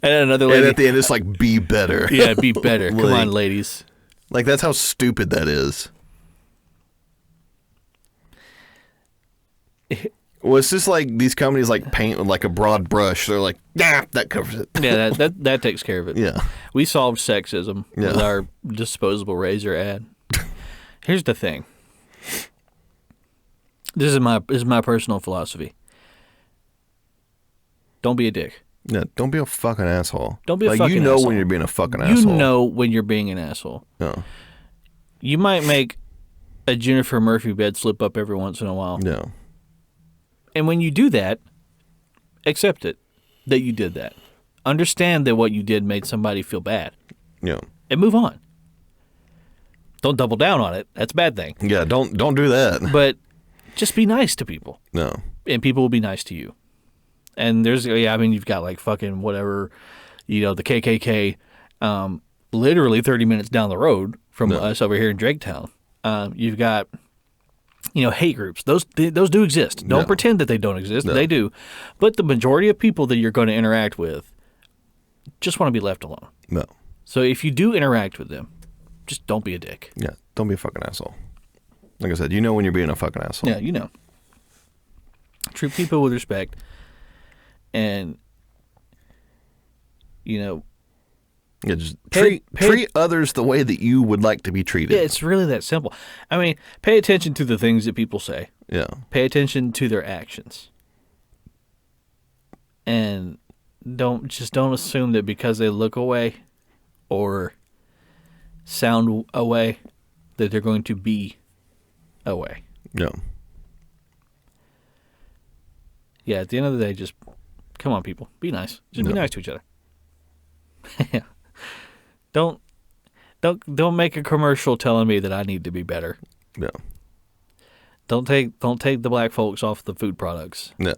And another lady. And at the end it's be better. Yeah, be better. Come on, ladies. That's how stupid that is. Well, it's just these companies paint with a broad brush. They're that covers it. Yeah, that takes care of it. Yeah. We solved sexism with our disposable razor ad. Here's the thing. This is my personal philosophy. Don't be a dick. Yeah, don't be a fucking asshole. Don't be a fucking asshole. When you're being a fucking asshole. You know when you're being an asshole. Yeah. You might make a Jennifer Murphy bed slip up every once in a while. Yeah. And when you do that, accept it, that you did that. Understand that what you did made somebody feel bad. Yeah. And move on. Don't double down on it. That's a bad thing. Yeah, don't do that. But just be nice to people. No. And people will be nice to you. And you've got fucking whatever, the KKK, literally 30 minutes down the road from us over here in Draketown. You've got... hate groups. Those do exist. Don't pretend that they don't exist. No. They do. But the majority of people that you're going to interact with just want to be left alone. No. So if you do interact with them, just don't be a dick. Yeah, don't be a fucking asshole. Like I said, you know when you're being a fucking asshole. Yeah, you know. Treat people with respect and, Yeah, just treat others the way that you would like to be treated. Yeah, it's really that simple. I mean, pay attention to the things that people say. Yeah. Pay attention to their actions. And don't assume that because they look away or sound away that they're going to be away. Yeah. Yeah, at the end of the day, just come on, people. Be nice. Just be nice to each other. Yeah. Don't make a commercial telling me that I need to be better. No. Don't take the black folks off the food products. No.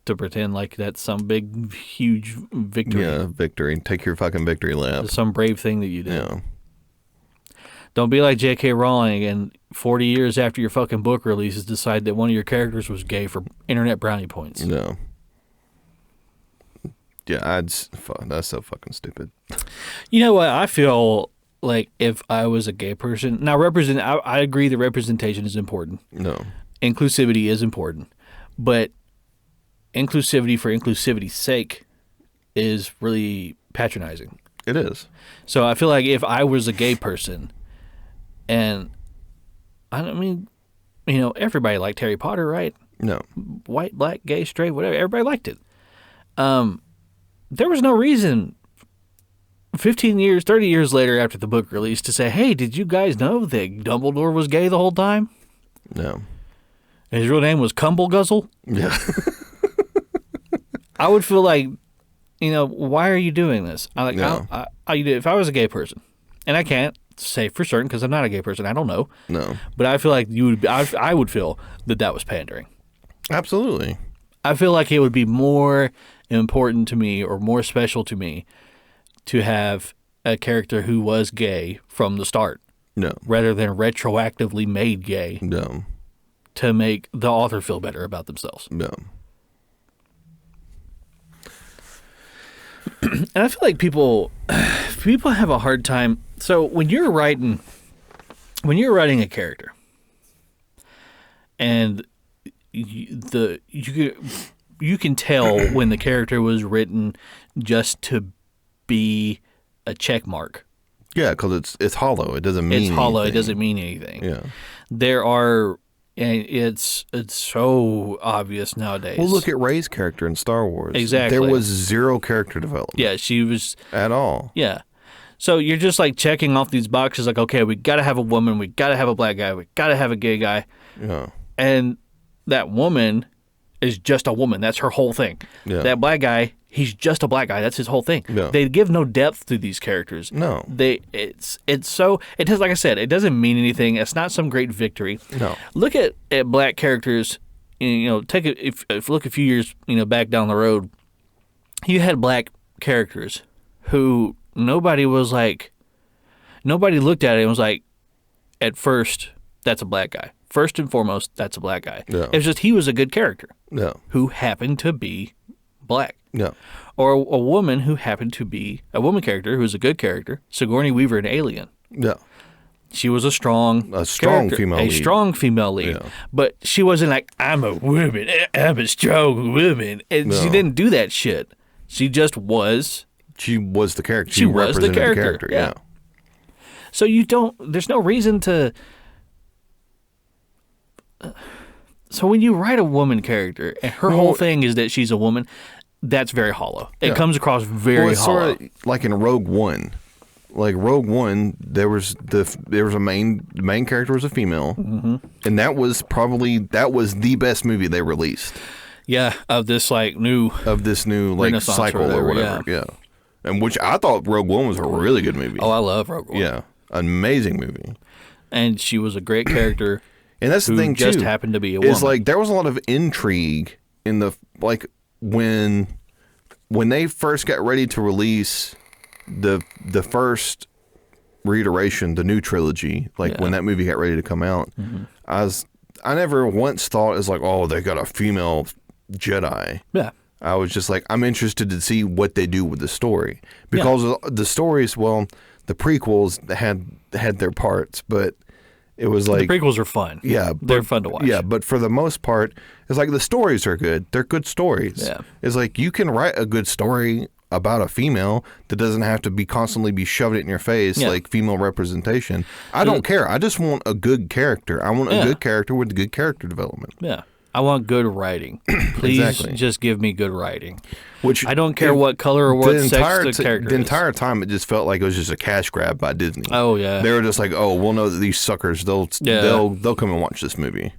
To pretend like that's some big, huge victory. Yeah, victory. Take your fucking victory lap. Some brave thing that you did. Yeah. Don't be like J.K. Rowling and 40 years after your fucking book releases decide that one of your characters was gay for internet brownie points. No. Yeah, that's so fucking stupid. You know what? I feel like if I was a gay person, now I agree that representation is important. No. Inclusivity is important. But inclusivity for inclusivity's sake is really patronizing. It is. So I feel like if I was a gay person, and I don't mean, everybody liked Harry Potter, right? No. White, black, gay, straight, whatever. Everybody liked it. There was no reason 15 years, 30 years later after the book released to say, hey, did you guys know that Dumbledore was gay the whole time? No. And his real name was Cumbleguzzle? Yeah. I would feel like, why are you doing this? If I was a gay person, and I can't say for certain because I'm not a gay person, I don't know. No. But I feel like I would feel that was pandering. Absolutely. I feel like it would be more important to me or more special to me to have a character who was gay from the start. No. Rather than retroactively made gay. No. To make the author feel better about themselves. No. And I feel like people have a hard time. So when you're writing a character, and you can tell when the character was written just to be a check mark. Yeah, because it's hollow. It doesn't mean It anything. doesn't mean anything. Yeah. And it's so obvious nowadays. Well, look at Rey's character in Star Wars. Exactly. There was zero character development. Yeah, she was... At all. Yeah. So you're just like checking off these boxes like, okay, we got to have a woman, we got to have a black guy, we got to have a gay guy. Yeah. And that woman is just a woman. That's her whole thing. Yeah. That black guy, he's just a black guy. That's his whole thing. Yeah. They give no depth to these characters. No. It's so it does, like I said, it doesn't mean anything. It's not some great victory. No. Look at black characters. If look a few years back down the road, you had black characters who nobody looked at it and was like, at first, that's a black guy. First and foremost, that's a black guy. Yeah. It's just he was a good character. Yeah. Who happened to be black. Yeah. Or a woman who happened to be a woman character who was a good character. Sigourney Weaver in Alien. Yeah. She was a strong female lead. A strong female lead. Yeah. But she wasn't like, I'm a woman. I'm a strong woman. And she didn't do that shit. She just was. She was the character. She was the represented character. Yeah. So there's no reason to. So when you write a woman character and her whole thing is that she's a woman, that's very hollow. It comes across very it's hollow. Sort of like in Rogue One. Like Rogue One, there was the main character was a female, and that was the best movie they released. Yeah, of this new like cycle or whatever. Yeah. And which I thought Rogue One was a really good movie. Oh, I love Rogue One. Yeah, amazing movie. And she was a great character. And that's the thing too. Just happened to be a woman. It's like there was a lot of intrigue in the when they first got ready to release the first reiteration, the new trilogy, when that movie got ready to come out, I never once thought it's like, oh, they got a female Jedi. Yeah. I was just like, I'm interested to see what they do with the story because the stories. Well, the prequels had their parts, but it was like the prequels are fun. Yeah, they're fun to watch. Yeah, but for the most part, it's like the stories are good. They're good stories. Yeah, it's like you can write a good story about a female that doesn't have to be constantly be shoved in your face like female representation. I don't care. I just want a good character. I want a good character with good character development. Yeah. I want good writing. Please just give me good writing. Which I don't care what color or what sex the character is. The entire time, it just felt like it was just a cash grab by Disney. Oh yeah, they were just like, oh, we'll know that these suckers they'll come and watch this movie.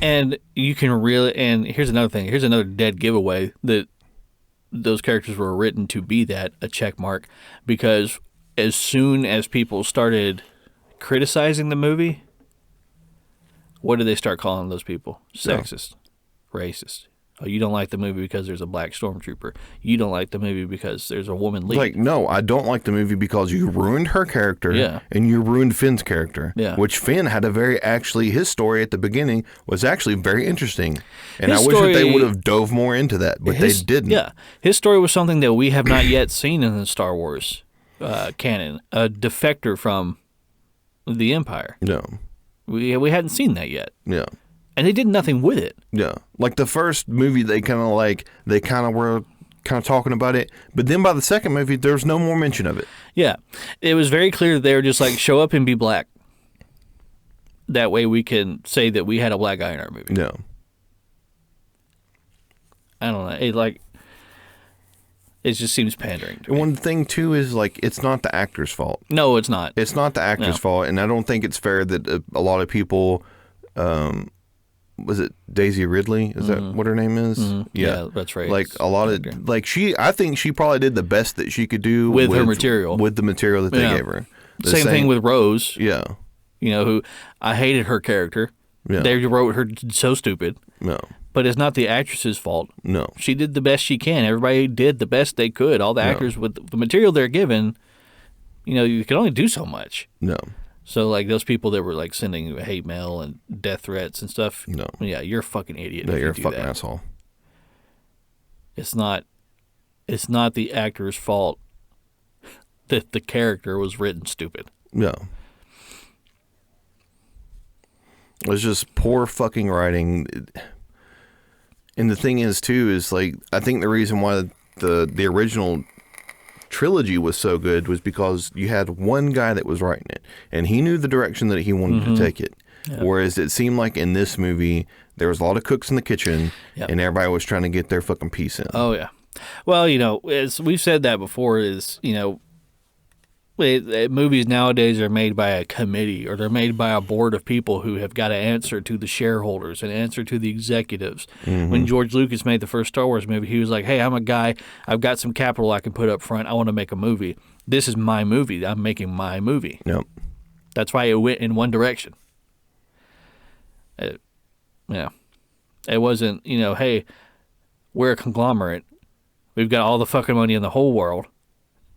And you can really here's another thing. Here's another dead giveaway that those characters were written to be a check mark, because as soon as people started criticizing the movie, what did they start calling those people? Sexist, racist, Oh, you don't like the movie because there's a black stormtrooper. You don't like the movie because there's a woman lead. Like, no, I don't like the movie because you ruined her character and you ruined Finn's character. Yeah. Which Finn had his story at the beginning was actually very interesting. And His I wish story- that they would have dove more into that, but they didn't. Yeah. His story was something that we have not yet seen in the Star Wars canon. A defector from the Empire. No. We hadn't seen that yet. Yeah. And they did nothing with it. Yeah. Like the first movie, they kind of were talking about it. But then by the second movie, there's no more mention of it. Yeah. It was very clear that they were just like, show up and be black. That way we can say that we had a black guy in our movie. No. I don't know. It just seems pandering to me. And one thing, too, is like, it's not the actor's fault. No, it's not. It's not the actor's fault. And I don't think it's fair that a lot of people... was it Daisy Ridley? Is that what her name is? Mm-hmm. Yeah, that's right. Like a lot of I think she probably did the best that she could do with her material, with the material that they gave her. Same thing with Rose. Yeah, who I hated her character. Yeah. They wrote her so stupid. No, but it's not the actress's fault. No, she did the best she can. Everybody did the best they could. All the actors with the material they're given, you can only do so much. No. So, like, those people that were, like, sending hate mail and death threats and stuff. No. Yeah, you're a fucking idiot. No, you're a fucking that. asshole. It's not the actor's fault that the character was written stupid. No. It's just poor fucking writing. And the thing is, too, is, like, I think the reason why the original trilogy was so good was because you had one guy that was writing it and he knew the direction that he wanted to take it. Yeah. Whereas it seemed like in this movie there was a lot of cooks in the kitchen and everybody was trying to get their fucking piece in. Oh yeah. Well, as we've said that before, is movies nowadays are made by a committee or they're made by a board of people who have got to answer to the shareholders and answer to the executives. Mm-hmm. When George Lucas made the first Star Wars movie, he was like, hey, I'm a guy. I've got some capital I can put up front. I want to make a movie. This is my movie. I'm making my movie. Yep. That's why it went in one direction. It wasn't, hey, we're a conglomerate. We've got all the fucking money in the whole world.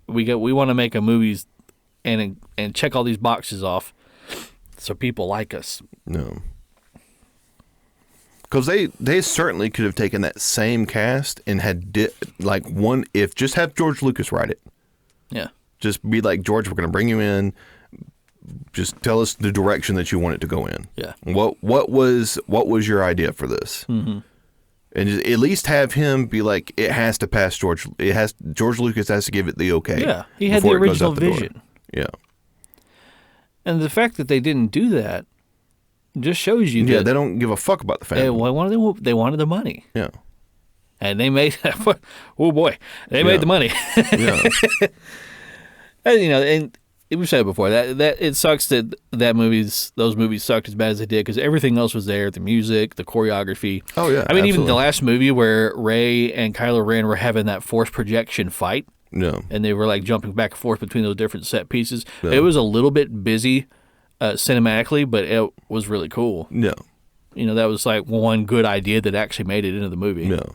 We want to make a movies and check all these boxes off so people like us. No. Because they certainly could have taken that same cast and had just have George Lucas write it. Yeah. Just be like, George, we're going to bring you in. Just tell us the direction that you want it to go in. Yeah. What was your idea for this? Mm-hmm. And just at least have him be like, it has to pass George. George Lucas has to give it the okay. Yeah, he had the original vision. Yeah. And the fact that they didn't do that just shows you that they don't give a fuck about the family. They wanted the money. Yeah. And they made oh boy, they made the money. Yeah. And we've said it before that it sucks that those movies sucked as bad as they did because everything else was there, the music, the choreography. Oh yeah, I mean, even the last movie where Rey and Kylo Ren were having that force projection fight. No. And they were like jumping back and forth between those different set pieces. No. It was a little bit busy cinematically, but it was really cool. No. That was like one good idea that actually made it into the movie. No.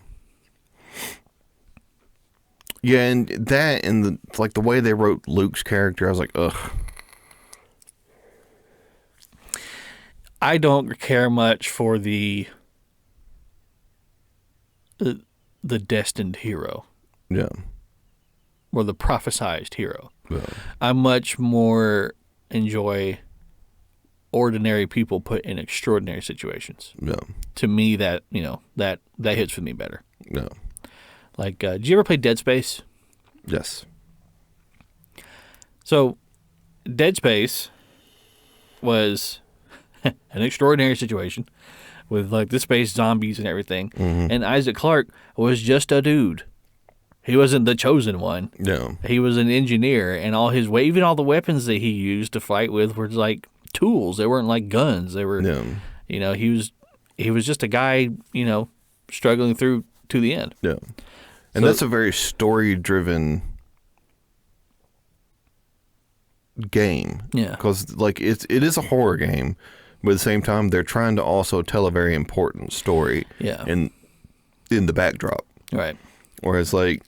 Yeah, and the way they wrote Luke's character, I was like, ugh. I don't care much for the destined hero. Yeah. Or the prophesized hero. Yeah. I much more enjoy ordinary people put in extraordinary situations. Yeah. To me, that hits with me better. Yeah. Like, did you ever play Dead Space? Yes. So, Dead Space was an extraordinary situation with, like, the space zombies and everything. Mm-hmm. And Isaac Clarke was just a dude. He wasn't the chosen one. No. He was an engineer, and even all the weapons that he used to fight with were, like, tools. They weren't, like, guns. They were, he was just a guy, struggling through to the end. Yeah. And that's a very story-driven game. Yeah. Because, like, it is a horror game, but at the same time, they're trying to also tell a very important story. Yeah. And in the backdrop. Right. Whereas, like,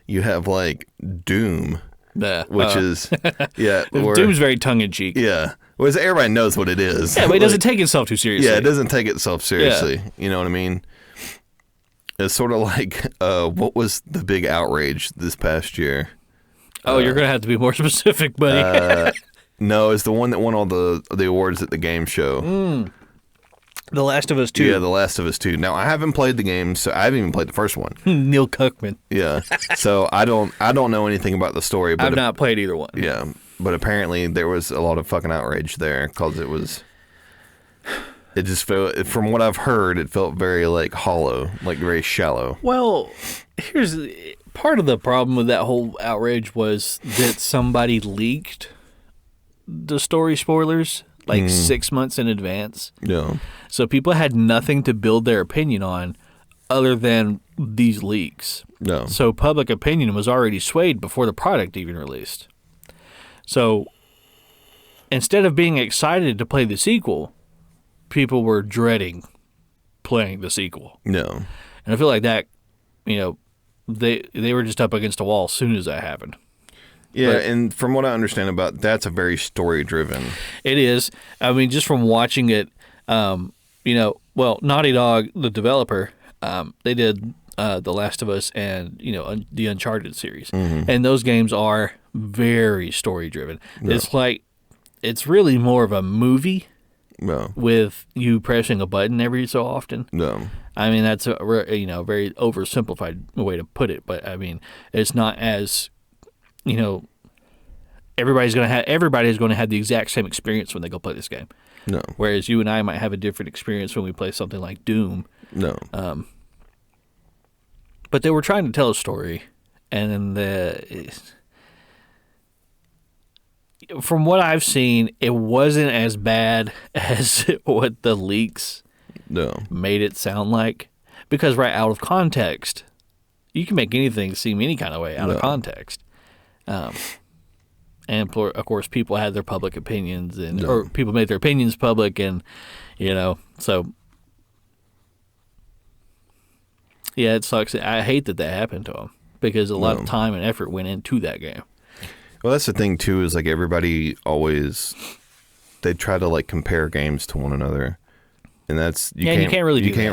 you have, like, Doom, which is, Doom's very tongue-in-cheek. Yeah. Whereas everybody knows what it is. Yeah, but it doesn't take itself too seriously. Yeah, it doesn't take itself seriously. Yeah. You know what I mean? It's sort of like, what was the big outrage this past year? Oh, you're going to have to be more specific, buddy. No, it's the one that won all the awards at the game show. The Last of Us 2. Yeah, The Last of Us 2. Now, I haven't played the game, so I haven't even played the first one. Neil Cuckman. Yeah. So I don't know anything about the story. But I've not played either one. Yeah. But apparently there was a lot of fucking outrage there because it just felt, from what I've heard, it felt very, like, hollow, like very shallow. Well, here's part of the problem with that whole outrage was that somebody leaked the story spoilers like 6 months in advance. Yeah. So people had nothing to build their opinion on other than these leaks. No. So public opinion was already swayed before the product even released. So instead of being excited to play the sequel, people were dreading playing the sequel. No. And I feel like that, they were just up against a wall as soon as that happened. Yeah, and from what I understand about, that's a very story-driven. It is. I mean, just from watching it, Naughty Dog, the developer, they did The Last of Us and, the Uncharted series. Mm-hmm. And those games are very story-driven. No. It's really more of a movie with you pressing a button every so often. No. I mean, that's a very oversimplified way to put it, but I mean, it's not as... everybody's going to have the exact same experience when they go play this game. No. Whereas you and I might have a different experience when we play something like Doom. No. But they were trying to tell a story, and from what I've seen, it wasn't as bad as what the leaks made it sound like. Because right out of context, you can make anything seem any kind of way out of context. And of course, people had their public opinions, or people made their opinions public, and so yeah, it sucks. I hate that happened to them because a lot of time and effort went into that game. Well, that's the thing too. Is like everybody always they try to like compare games to one another, and that's you can't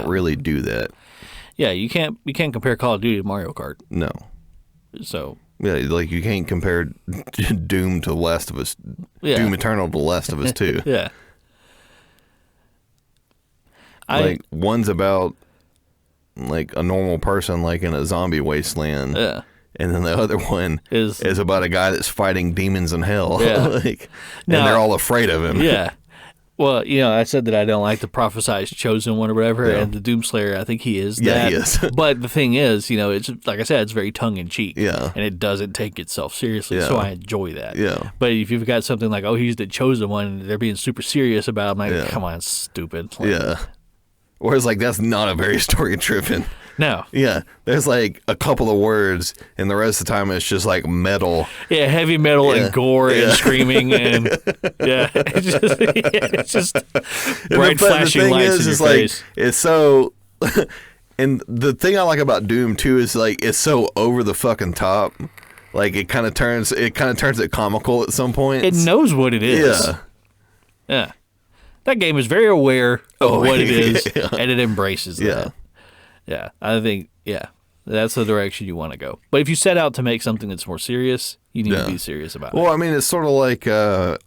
really do that. Yeah, you can't compare Call of Duty to Mario Kart. No. So. Yeah, like you can't compare Doom to Last of Us, Doom Eternal to Last of Us 2. Yeah. Like one's about like a normal person like in a zombie wasteland. Yeah. And then the other one is about a guy that's fighting demons in hell. Yeah. And they're all afraid of him. Yeah. Well, I said that I don't like the prophesized chosen one or whatever, and the Doomslayer, I think he is that. Yeah, he is. But the thing is, it's like I said, it's very tongue-in-cheek. Yeah. And it doesn't take itself seriously, so I enjoy that. Yeah. But if you've got something like, he's the chosen one, and they're being super serious about it, I'm like, come on, stupid. Like, yeah. Whereas, like, that's not a very story-driven. No. Yeah. There's, like, a couple of words, and the rest of the time it's just, like, metal. Yeah, heavy metal and gore and screaming and, it's just bright flashing lights in your face. It's so... And the thing I like about Doom, too, is, like, it's so over the fucking top. Like, it kind of turns it comical at some point. It knows what it is. Yeah. Yeah. That game is very aware of what it is, and it embraces that. Yeah. Yeah, I think, that's the direction you want to go. But if you set out to make something that's more serious, you need to be serious about it. Well, I mean, it's sort of like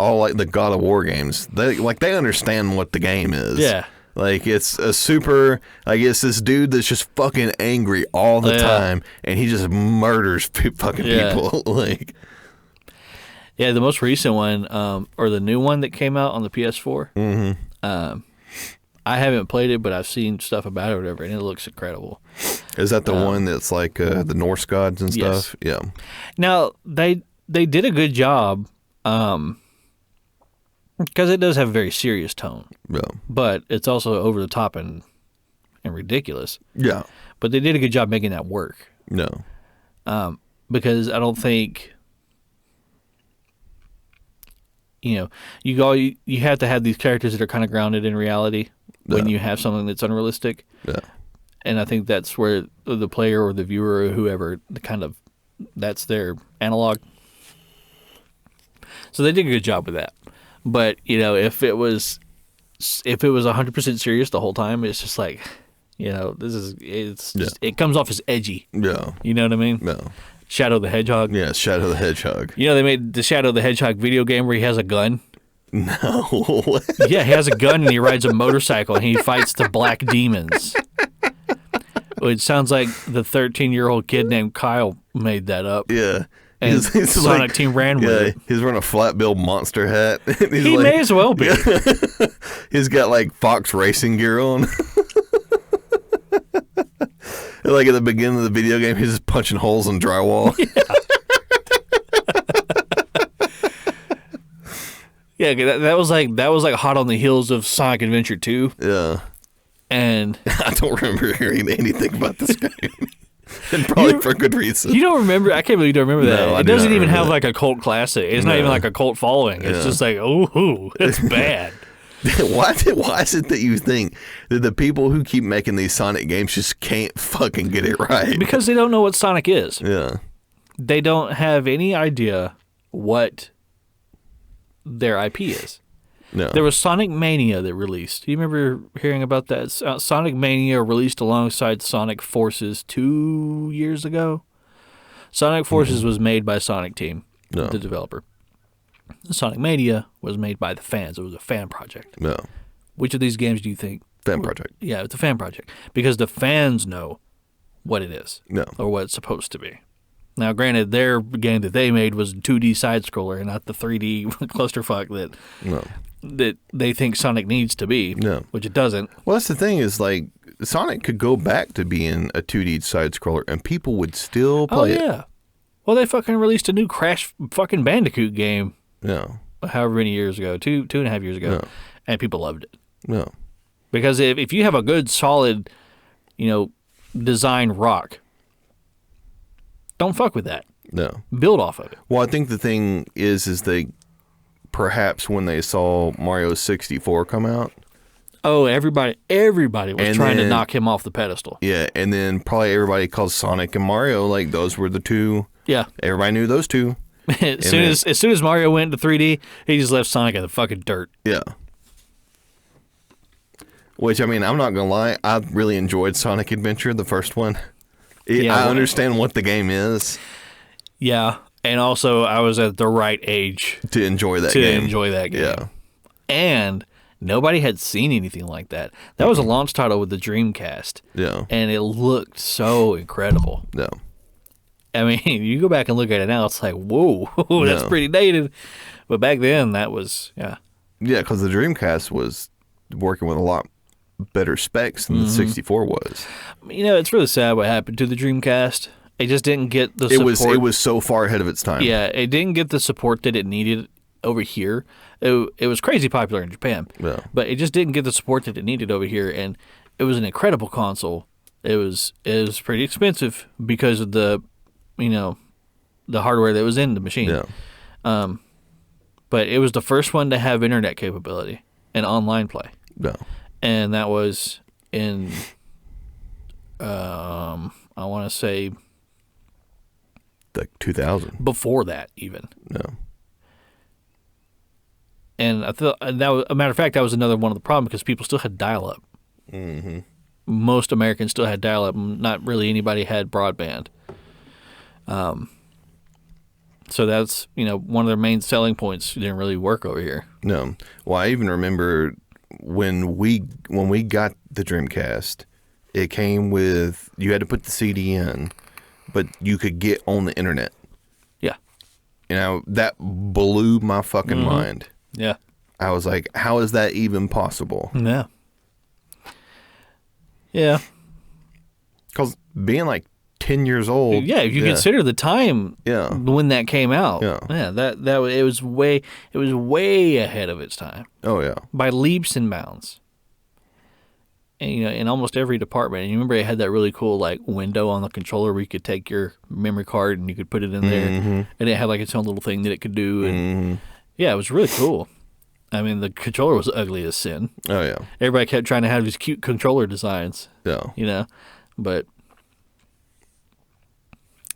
all like the God of War games. They understand what the game is. Yeah. Like, it's a super, it's this dude that's just fucking angry all the time, and he just murders fucking people. Like... Yeah, the most recent one, or the new one that came out on the PS4, I haven't played it, but I've seen stuff about it or whatever, and it looks incredible. Is that the one that's like the Norse gods and stuff? Yes. Yeah. Now, they did a good job, because it does have a very serious tone. Yeah. But it's also over the top and ridiculous. Yeah. But they did a good job making that work. No. Because I don't think... you have to have these characters that are kind of grounded in reality when you have something that's unrealistic. Yeah. And I think that's where the player or the viewer or whoever that's their analog. So they did a good job with that. But if it was 100% serious the whole time, it's just like, it comes off as edgy. Yeah. You know what I mean? Yeah. Shadow the Hedgehog. Yeah, Shadow the Hedgehog. They made the Shadow the Hedgehog video game where he has a gun. No. Yeah, he has a gun and he rides a motorcycle and he fights the black demons. It sounds like the 13-year-old kid named Kyle made that up. Yeah. And he's Sonic Team ran with it. He's wearing a flat bill monster hat. He may as well be. Yeah. He's got like Fox racing gear on. Like at the beginning of the video game, he's just punching holes in drywall. Yeah, that was like hot on the heels of Sonic Adventure 2. Yeah. And I don't remember hearing anything about this game. And probably for good reason. You don't remember? I can't believe you don't remember that. No, it doesn't even have like a cult classic. It's not even like a cult following. It's just like, it's bad. Why is it that you think that the people who keep making these Sonic games just can't fucking get it right? Because they don't know what Sonic is. Yeah. They don't have any idea what their IP is. No. There was Sonic Mania that released. Do you remember hearing about that? Sonic Mania released alongside Sonic Forces 2 years ago. Sonic Forces was made by Sonic Team, the developer. Sonic Mania was made by the fans. It was a fan project. No. Which of these games do you think? Fan project. Yeah, it's a fan project. Because the fans know what it is. No. Or what it's supposed to be. Now, granted, their game that they made was a 2D side-scroller and not the 3D clusterfuck that they think Sonic needs to be, which it doesn't. Well, that's the thing is, like, Sonic could go back to being a 2D side-scroller and people would still play it. Oh, yeah. Well, they fucking released a new Crash fucking Bandicoot game. No. However many years ago, 2.5 years ago, and people loved it. No. Because if you have a good, solid, design rock, don't fuck with that. No. Build off of it. Well, I think the thing is they, perhaps when they saw Mario 64 come out. Oh, everybody was trying to knock him off the pedestal. Yeah, and then probably everybody called Sonic and Mario, like those were the two. Yeah. Everybody knew those two. As soon as Mario went to 3D, he just left Sonic in the fucking dirt. Yeah. Which, I mean, I'm not going to lie, I really enjoyed Sonic Adventure, the first one. I understand what the game is. Yeah, and also I was at the right age to enjoy that game. Yeah. And nobody had seen anything like that. That was a launch title with the Dreamcast. Yeah. And it looked so incredible. Yeah. I mean, you go back and look at it now, it's like, whoa, that's pretty dated. But back then, that was, Yeah, because the Dreamcast was working with a lot better specs than the 64 was. It's really sad what happened to the Dreamcast. It just didn't get the support. It was so far ahead of its time. Yeah, it didn't get the support that it needed over here. It was crazy popular in Japan, but it just didn't get the support that it needed over here, and it was an incredible console. It was pretty expensive because of the hardware that was in the machine. Yeah. But it was the first one to have internet capability and online play. Yeah. And that was in, I want to say, like 2000. Before that, even. No. And I thought that was, a matter of fact, that was another one of the problems because people still had dial-up. Mm-hmm. Most Americans still had dial-up. Not really anybody had broadband. So that's one of their main selling points. Didn't really work over here. No. Well, I even remember when we got the Dreamcast, it came with you had to put the CD in, but you could get on the internet. Yeah. That blew my fucking mind. Yeah. I was like, how is that even possible? Yeah. Yeah. Because being like 10 years old. Yeah, if you consider the time when that came out. Yeah. That it was way ahead of its time. Oh yeah. By leaps and bounds. And in almost every department. And you remember it had that really cool like window on the controller where you could take your memory card and you could put it in there. Mm-hmm. And it had like its own little thing that it could do. And Yeah, it was really cool. I mean, the controller was ugly as sin. Oh, yeah. Everybody kept trying to have these cute controller designs. Yeah. You know? But,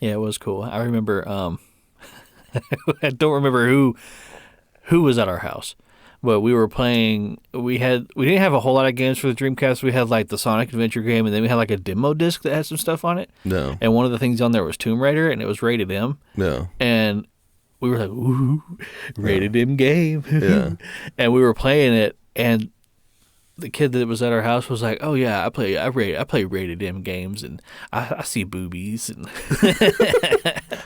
yeah, it was cool. I remember, I don't remember who was at our house. But we were playing, we didn't have a whole lot of games for the Dreamcast. We had like the Sonic Adventure game, and then we had like a demo disc that had some stuff on it. No. And one of the things on there was Tomb Raider, and it was rated M. No. And we were like, ooh, rated M game. Yeah. And we were playing it, and the kid that was at our house was like, oh yeah, I play rated M games, and I see boobies. And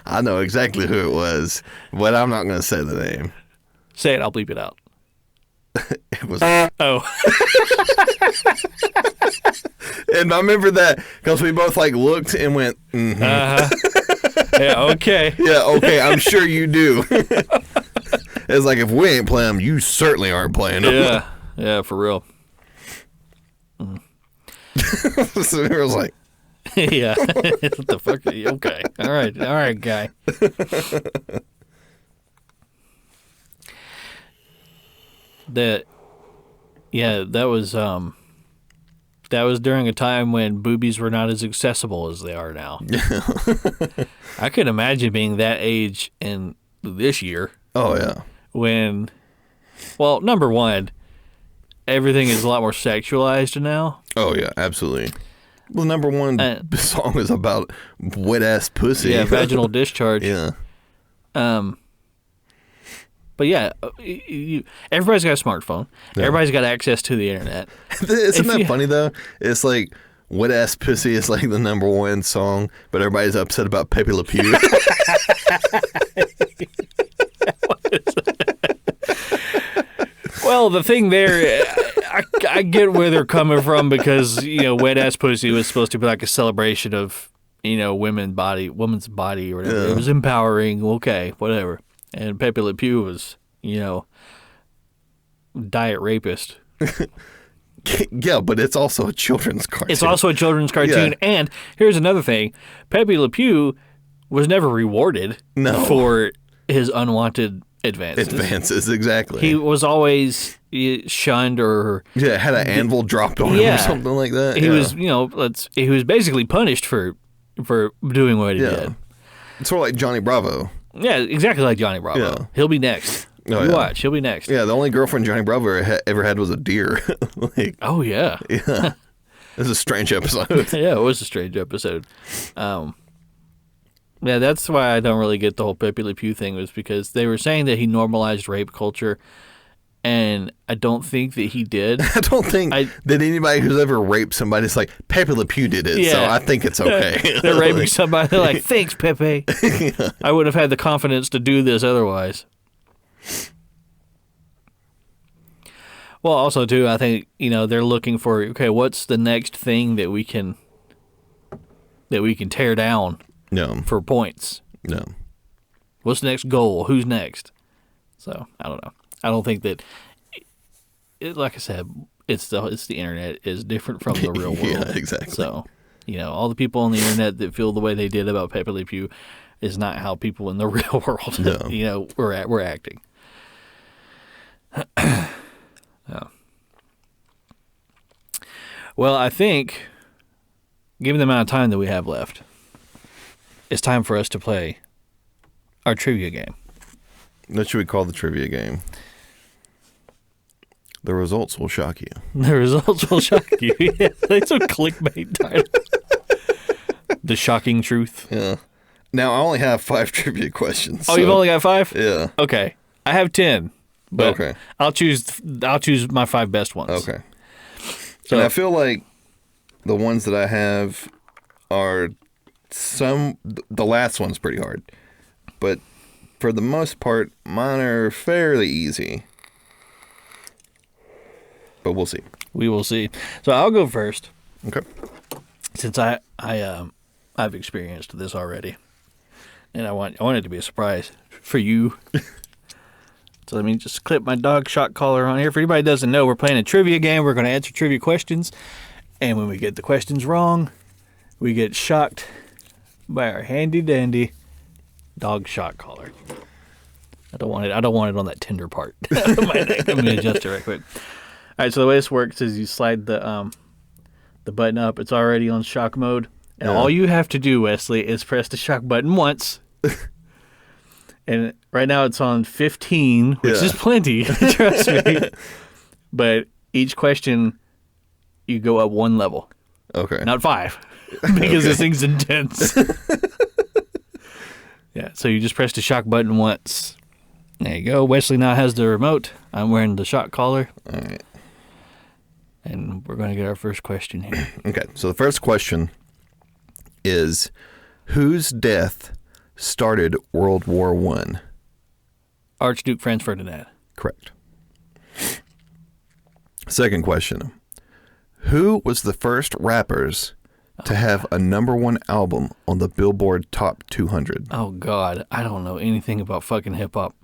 I know exactly who it was, but I'm not going to say the name. Say it, I'll bleep it out. It was. Oh. And I remember that because we both like looked and went, mm-hmm. Yeah, okay. Yeah, okay, I'm sure you do. It's like, if we ain't playing them, you certainly aren't playing them. Yeah, for real. So it was like, yeah. What the fuck? Okay. All right, guy. That was during a time when boobies were not as accessible as they are now. I could imagine being that age in this year. Oh yeah. When, well, number one, everything is a lot more sexualized now. Oh yeah, absolutely. Well, number one song is about wet ass pussy. Yeah, vaginal discharge. Yeah. But yeah, everybody's got a smartphone. Yeah. Everybody's got access to the internet. Isn't that funny though? It's like wet ass pussy is like the number one song, but everybody's upset about Pepe Le Pew. Well, the thing there, I get where they're coming from because, wet ass pussy was supposed to be like a celebration of, women's body or whatever. Yeah. It was empowering. Okay, whatever. And Pepe Le Pew was, diet rapist. Yeah, but it's also a children's cartoon. It's also a children's cartoon. Yeah. And here's another thing. Pepe Le Pew was never rewarded for his unwanted advances. Exactly. He was always shunned or... Yeah, had an anvil dropped on him or something like that. He was, he was basically punished for doing what he did. It's sort of like Johnny Bravo. Yeah, exactly like Johnny Bravo. Yeah. He'll be next. Watch, he'll be next. Yeah, the only girlfriend Johnny Bravo ever had was a deer. Oh, yeah. Yeah. This is a strange episode. Yeah, it was a strange episode. Yeah, that's why I don't really get the whole Pepe Le Pew thing, was because they were saying that he normalized rape culture, and I don't think that he did. I don't think that anybody who's ever raped somebody is like, Pepe Le Pew did it, so I think it's okay. They're raping somebody, they're like, thanks, Pepe. Yeah. I would have had the confidence to do this otherwise. Well, also, too, I think, they're looking for, okay, what's the next thing that we can tear down for points? No. What's the next goal? Who's next? So, I don't know. I don't think that, like I said, it's the internet is different from the real world. Yeah, exactly. So, all the people on the internet that feel the way they did about Pepe Le Pew is not how people in the real world, we're acting. Yeah. Well, I think, given the amount of time that we have left, it's time for us to play our trivia game. What should we call the trivia game? The results will shock you. The results will shock you. Yeah, that's a clickbait title. The shocking truth. Yeah. Now, I only have 5 trivia questions. Oh, you've only got 5? Yeah. Okay. I have 10. But okay. I'll choose my 5 best ones. Okay. So, and I feel like the ones that I have are the last one's pretty hard. But for the most part, mine are fairly easy. But we'll see. We will see. So I'll go first. Okay. Since I've experienced this already. And I want it to be a surprise for you. So let me just clip my dog shot collar on here. For anybody who doesn't know, we're playing a trivia game. We're going to answer trivia questions. And when we get the questions wrong, we get shocked by our handy-dandy dog shot collar. I don't want it on that tender part of my neck. Let me adjust it right quick. All right, so the way this works is you slide the button up. It's already on shock mode. And all you have to do, Wesley, is press the shock button once. And right now it's on 15, which is plenty, trust me. But each question, you go up one level. Okay. Not 5, because this thing's intense. Yeah, so you just press the shock button once. There you go. Wesley now has the remote. I'm wearing the shock collar. All right. And we're going to get our first question here. Okay, so the first question is, whose death started World War I? Archduke Franz Ferdinand. Correct. Second question. Who was the first rappers to have a #1 album on the Billboard Top 200? Oh, God. I don't know anything about fucking hip-hop.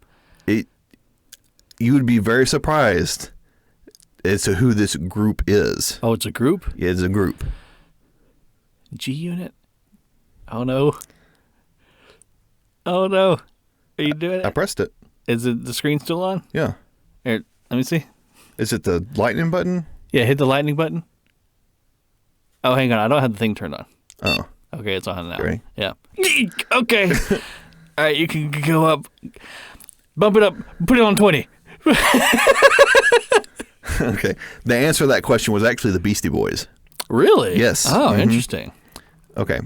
You would be very surprised as to who this group is. Oh, it's a group? Yeah, it's a group. G-Unit? Oh, no. Oh, no. Are you doing it? I pressed it. Is the screen still on? Yeah. Here, let me see. Is it the lightning button? Yeah, hit the lightning button. Oh, hang on. I don't have the thing turned on. Oh. Okay, it's on now. Ready? Yeah. Okay. All right, you can go up. Bump it up. Put it on 20. Okay. The answer to that question was actually the Beastie Boys. Really? Yes. Oh, interesting. Okay.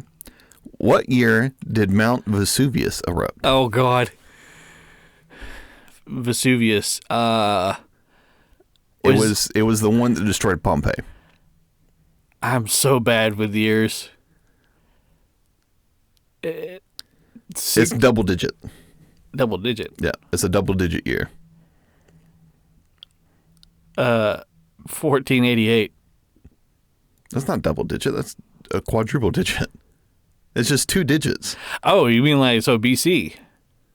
What year did Mount Vesuvius erupt? Oh, God. Vesuvius. It was the one that destroyed Pompeii. I'm so bad with years. It's double digit. Double digit. Yeah, it's a double digit year. 1488. That's not double digit. That's a quadruple digit. It's just 2 digits. Oh, you mean like so BC?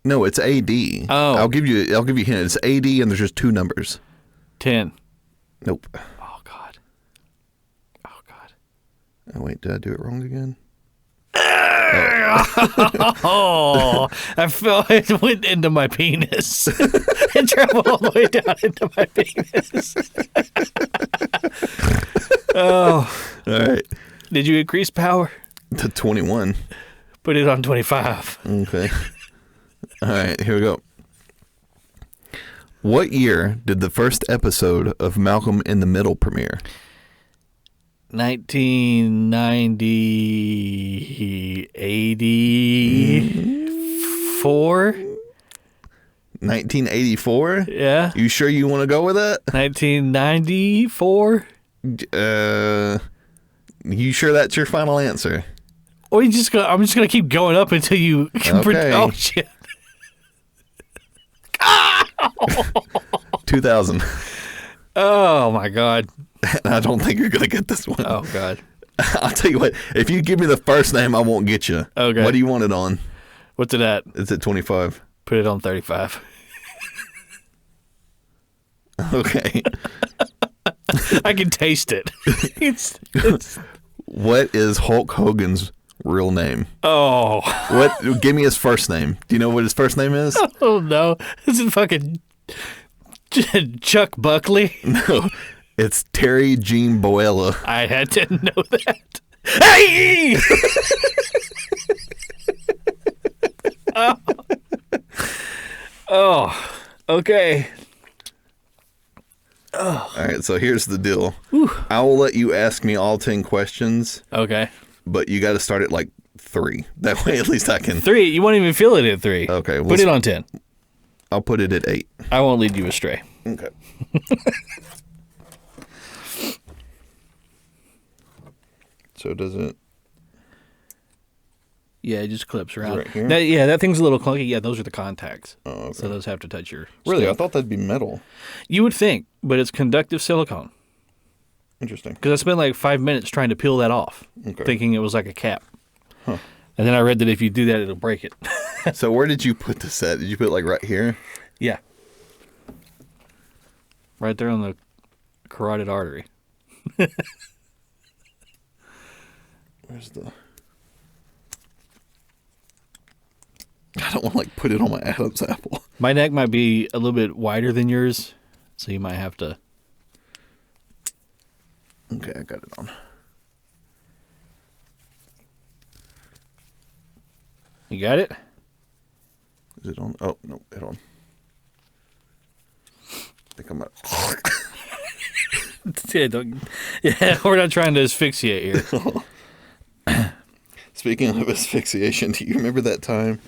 No, it's AD. Oh. I'll give you a hint. It's AD and there's just 2 numbers. 10. Nope. Oh, God. Oh, God. Oh, wait, did I do it wrong again? Oh, I felt it went into my penis. It traveled all the way down into my penis. Oh. All right. Did you increase power? To 21. Put it on 25. Okay. All right, here we go. What year did the first episode of Malcolm in the Middle premiere? 1990, 84? 1984? Yeah. You sure you want to go with that? 1994? You sure that's your final answer? Or I'm just gonna keep going up until you can Okay. Oh shit. 2000. Oh my God. I don't think you're gonna get this one. Oh God. I'll tell you what. If you give me the first name, I won't get you. Okay. What do you want it on? What's it at? It's at 25. Put it on 35. Okay. I can taste it. It's What is Hulk Hogan's real name? oh. What? Give me his first name. Do you know what his first name is? Oh no. This is fucking Chuck Buckley. No. It's Terry Gene Boella. I had to know that. Hey! Oh. Okay. All right, so here's the deal. I will let you ask me all 10 questions, Okay. but you got to start at like 3. That way, at least I can. 3. You won't even feel it at 3. Okay, Put it on 10. I'll put it at 8. I won't lead you astray. Okay. So does it? Yeah, it just clips around. Right here? That thing's a little clunky. Yeah, those are the contacts. Oh, okay. So those have to touch your Really? skin. I thought that'd be metal. You would think, but it's conductive silicone. Interesting. Because I spent like 5 minutes trying to peel that off, Okay. thinking it was like a cap. Huh. And then I read that if you do that, it'll break it. So where did you put this at? Did you put it like right here? Yeah. Right there on the carotid artery. Where's the? I don't want to like put it on my Adam's apple. My neck might be a little bit wider than yours, so you might have to. Okay, I got it on. You got it? Is it on? Oh, no, it's on. I think I'm up. Yeah, we're not trying to asphyxiate here. Speaking of asphyxiation, do you remember that time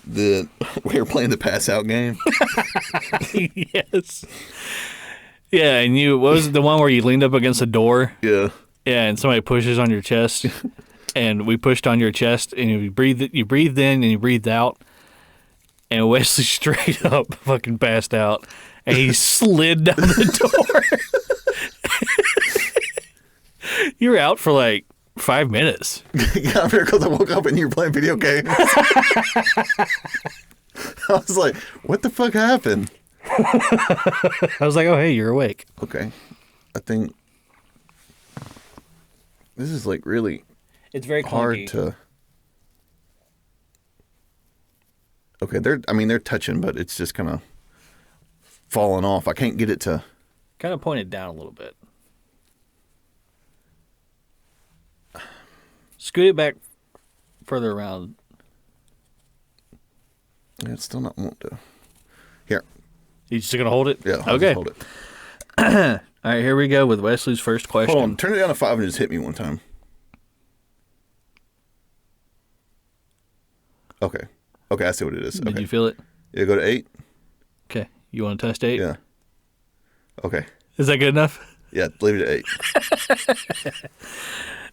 that we were playing the pass out game? Yes. Yeah, and what was it, the one where you leaned up against a door? Yeah. Yeah, and somebody pushes on your chest, and we pushed on your chest, and you breathed in and you breathed out, and Wesley straight up fucking passed out, and he slid down the door. You were out for like 5 minutes. Yeah, I because I woke up and you were playing video games. I was like, what the fuck happened? I was like, oh, hey, you're awake. Okay. I think this is like really It's very hard clunky. to. Okay, they're touching, but it's just kind of falling off. I can't get it to. Kind of point it down a little bit. Scoot it back further around. Yeah, it's still not want to. Here. You just gonna hold it? Yeah. I'll Okay. just hold it. All right, here we go with Wesley's first question. Hold on. Turn it down to 5 and just hit me one time. Okay. Okay, I see what it is. Did Okay. you feel it? Yeah, go to 8. Okay. You want to test 8? Yeah. Okay. Is that good enough? Yeah, leave it at 8.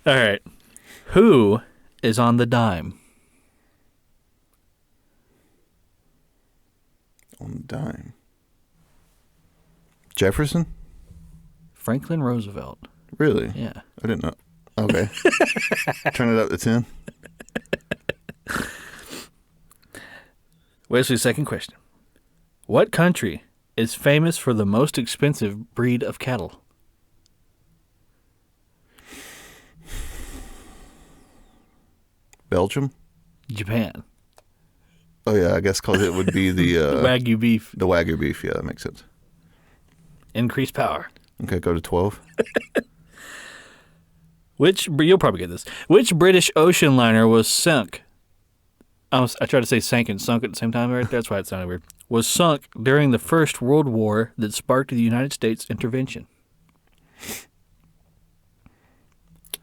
All right. Who is on the dime? On the dime. Jefferson? Franklin Roosevelt. Really? Yeah. I didn't know. Okay. Turn it up to 10. Wesley's second question. What country is famous for the most expensive breed of cattle? Belgium? Japan. Oh, yeah, I guess because it would be the Wagyu beef. the Wagyu beef. Yeah, that makes sense. Increased power. Okay, go to 12. You'll probably get this. Which British ocean liner was sunk? I tried to say sank and sunk at the same time, right? That's why it sounded weird. Was sunk during the First World War that sparked the United States intervention.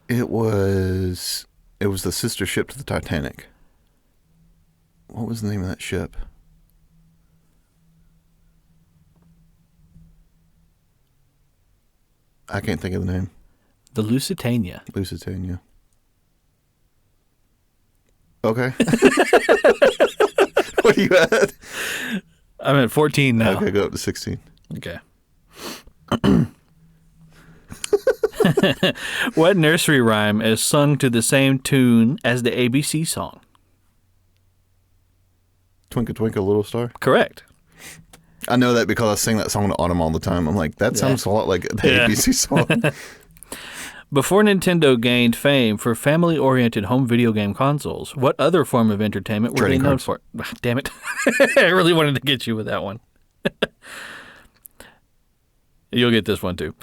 It was the sister ship to the Titanic. What was the name of that ship? I can't think of the name. The Lusitania. Lusitania. Okay. What are you at? I'm at 14 now. Okay, go up to 16. Okay. What nursery rhyme is sung to the same tune as the ABC song? Twinkle, twinkle, little star. Correct. I know that because I sing that song to Autumn all the time. I'm like, that sounds a lot like the ABC song. Before Nintendo gained fame for family-oriented home video game consoles, what other form of entertainment were Trading they known cards. for? Damn it. I really wanted to get you with that one. You'll get this one, too.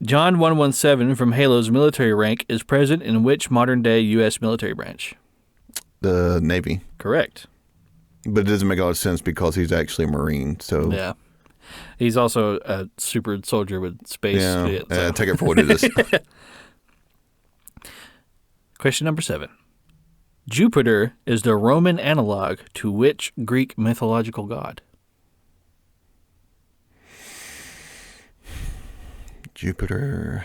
John 117 from Halo's military rank is present in which modern-day U.S. military branch? The Navy. Correct. But it doesn't make a lot of sense because he's actually a Marine. So Yeah. He's also a super soldier with space. yeah, shit, so. take it for what it is. Question number 7. Jupiter is the Roman analog to which Greek mythological god? Jupiter.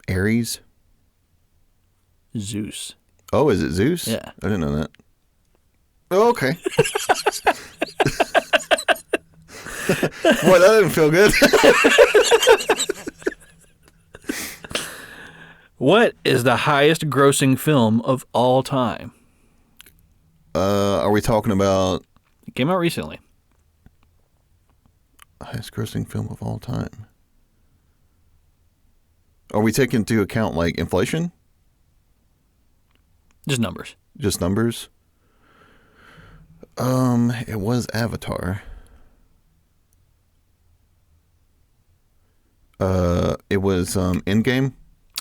Aries. Zeus. Oh, is it Zeus? Yeah. I didn't know that. Oh, okay. Boy, that didn't feel good. What is the highest grossing film of all time? Are we talking about It came out recently. highest grossing film of all time? Are we taking into account like inflation? Just numbers. Just numbers. It was Avatar. It was Endgame.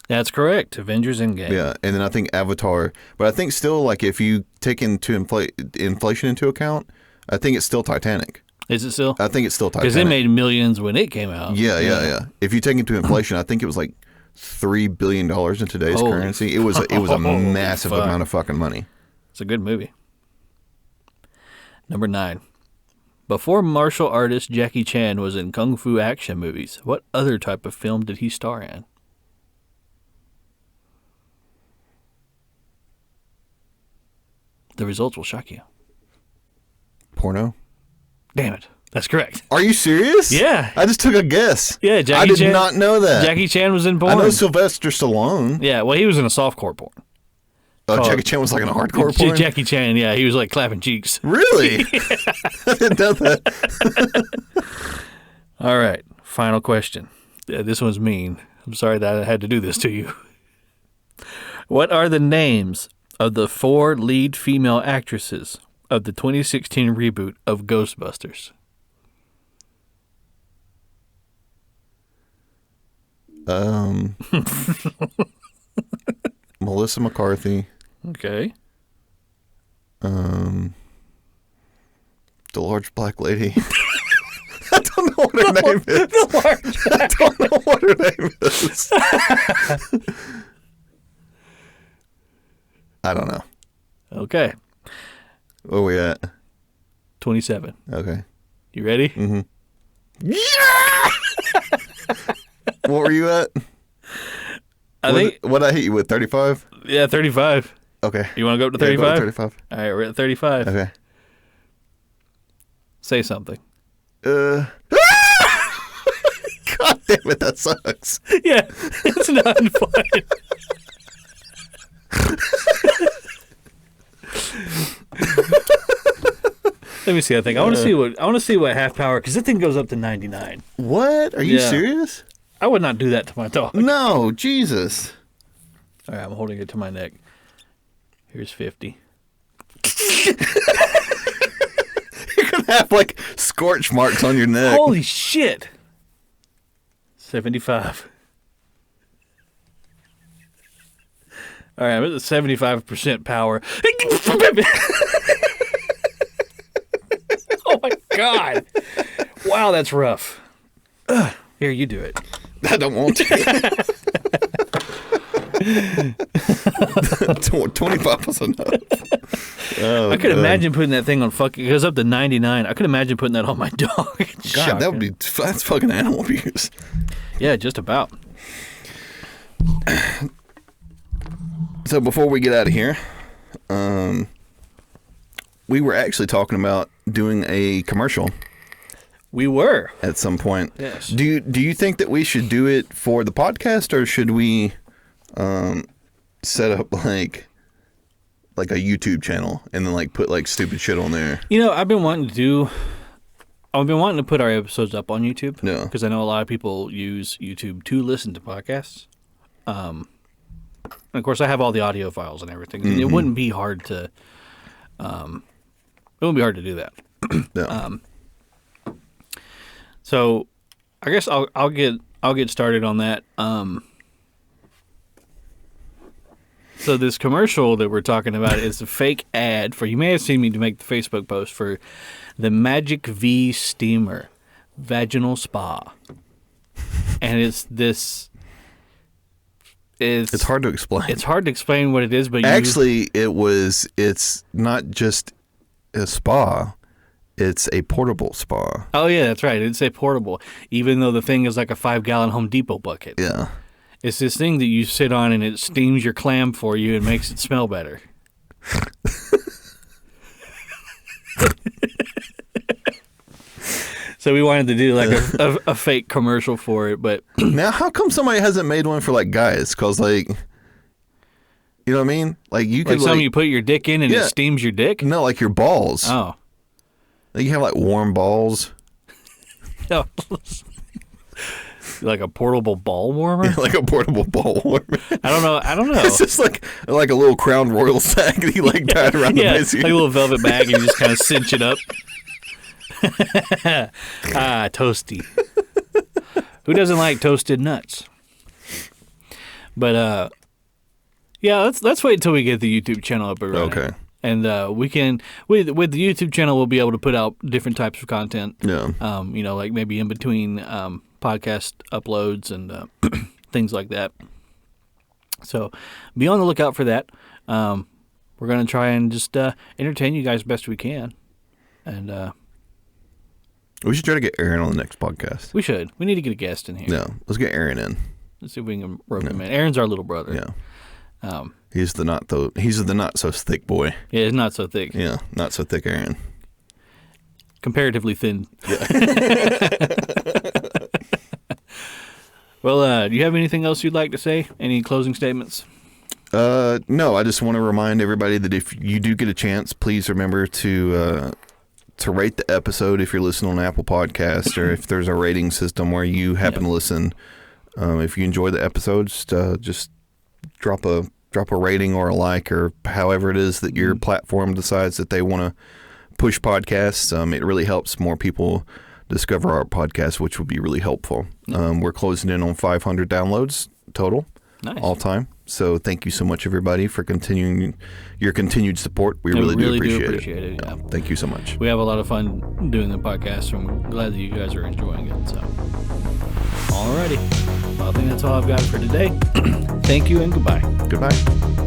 That's correct. Avengers Endgame. Yeah, and then I think Avatar. But I think still, like, if you take inflation into account, I think it's still Titanic. Is it still? I think it's still Titanic. Because they made millions when it came out. Yeah. If you take into inflation, I think it was like $3 billion in today's currency. It was a massive amount of fucking money. It's a good movie. Number 9. Before martial artist Jackie Chan was in kung fu action movies, what other type of film did he star in? The results will shock you. Porno? Damn it. That's correct. Are you serious? Yeah. I just took a guess. Yeah, Jackie Chan. I did not know that. Jackie Chan was in porn. I know Sylvester Stallone. Yeah, well, he was in a softcore porn. Oh, Jackie Chan was like in a hardcore porn? Jackie Chan, yeah, he was like clapping cheeks. Really? I didn't know that. All right, final question. This one's mean. I'm sorry that I had to do this to you. What are the names of the 4 lead female actresses of the 2016 reboot of Ghostbusters? Melissa McCarthy. Okay. The large black lady. I don't know what her name is. I don't know what her name is. I don't know. Okay. Where are we at? 27. Okay. You ready? Mm-hmm. Yeah! What were you at? What I hit you with, 35? Yeah, 35. Okay. You want to go up to 35? Yeah, go to 35. All right, we're at 35. Okay. Say something. God damn it, that sucks. Yeah, it's not fun. Let me see. I want to see what half power, because this thing goes up to 99. What? Are you serious? I would not do that to my dog. No, Jesus. All right, I'm holding it to my neck. Here's 50. You're gonna have like scorch marks on your neck. Holy shit. 75. All right, I'm at the 75% power. Oh my God. Wow, that's rough. Here, you do it. I don't want to. 25 was enough. Oh, I could imagine putting that thing on fucking. It goes up to 99. I could imagine putting that on my dog. God, that would be. That's fucking animal abuse. Yeah, just about. So before we get out of here, we were actually talking about doing a commercial. We were at some point. Yes. Do you think that we should do it for the podcast, or should we set up like a YouTube channel and then like put like stupid shit on there? You know, I've been wanting to put our episodes up on YouTube. Yeah. Because I know a lot of people use YouTube to listen to podcasts. And of course, I have all the audio files and everything. Mm-hmm. It wouldn't be hard to. It wouldn't be hard to do that. Yeah. So, I guess I'll get started on that. So this commercial that we're talking about is a fake ad for. You may have seen me make the Facebook post for the Magic V Steamer Vaginal Spa, and it's this. It's hard to explain. It's hard to explain what it is, but actually, it's not just a spa. It's a portable spa. Oh, yeah, that's right. It's a portable, even though the thing is like a 5-gallon Home Depot bucket. Yeah. It's this thing that you sit on and it steams your clam for you and makes it smell better. So we wanted to do like a fake commercial for it, but... Now, how come somebody hasn't made one for like guys? Because like... You know what I mean? Like you could like something you put your dick in and it steams your dick? No, like your balls. Oh. Like you have like warm balls. No. Like a portable ball warmer? Like a portable ball warmer. I don't know. It's just like a little Crown Royal sack that you like tied around the base. Like a little velvet bag, and you just kind of cinch it up. Toasty. Who doesn't like toasted nuts? But yeah, let's wait until we get the YouTube channel up and running. Okay. And we can with the YouTube channel, we'll be able to put out different types of content. Yeah. Like maybe in between podcast uploads and things like that. So be on the lookout for that. We're gonna try and just entertain you guys best we can, and we should try to get Aaron on the next podcast. we should. We need to get a guest in here. Yeah, let's get Aaron in. Let's see if we can rope him in. Aaron's our little brother. Yeah. He's the not so thick boy. Yeah, it's not so thick. Yeah, not so thick Aaron. Comparatively thin. Yeah. Well, do you have anything else you'd like to say? Any closing statements? No, I just want to remind everybody that if you do get a chance, please remember to rate the episode if you're listening on Apple Podcasts or if there's a rating system where you happen to listen. If you enjoy the episodes, just drop a rating or a like or however it is that your platform decides that they want to push podcasts. It really helps more people discover our podcast, which would be really helpful. We're closing in on 500 downloads total. Nice. All time. So thank you so much, everybody, for your continued support. We really do appreciate it. Yeah. Thank you so much. We have a lot of fun doing the podcast, so I'm glad that you guys are enjoying it. So, alrighty. Well, I think that's all I've got for today. Thank you and goodbye. Goodbye.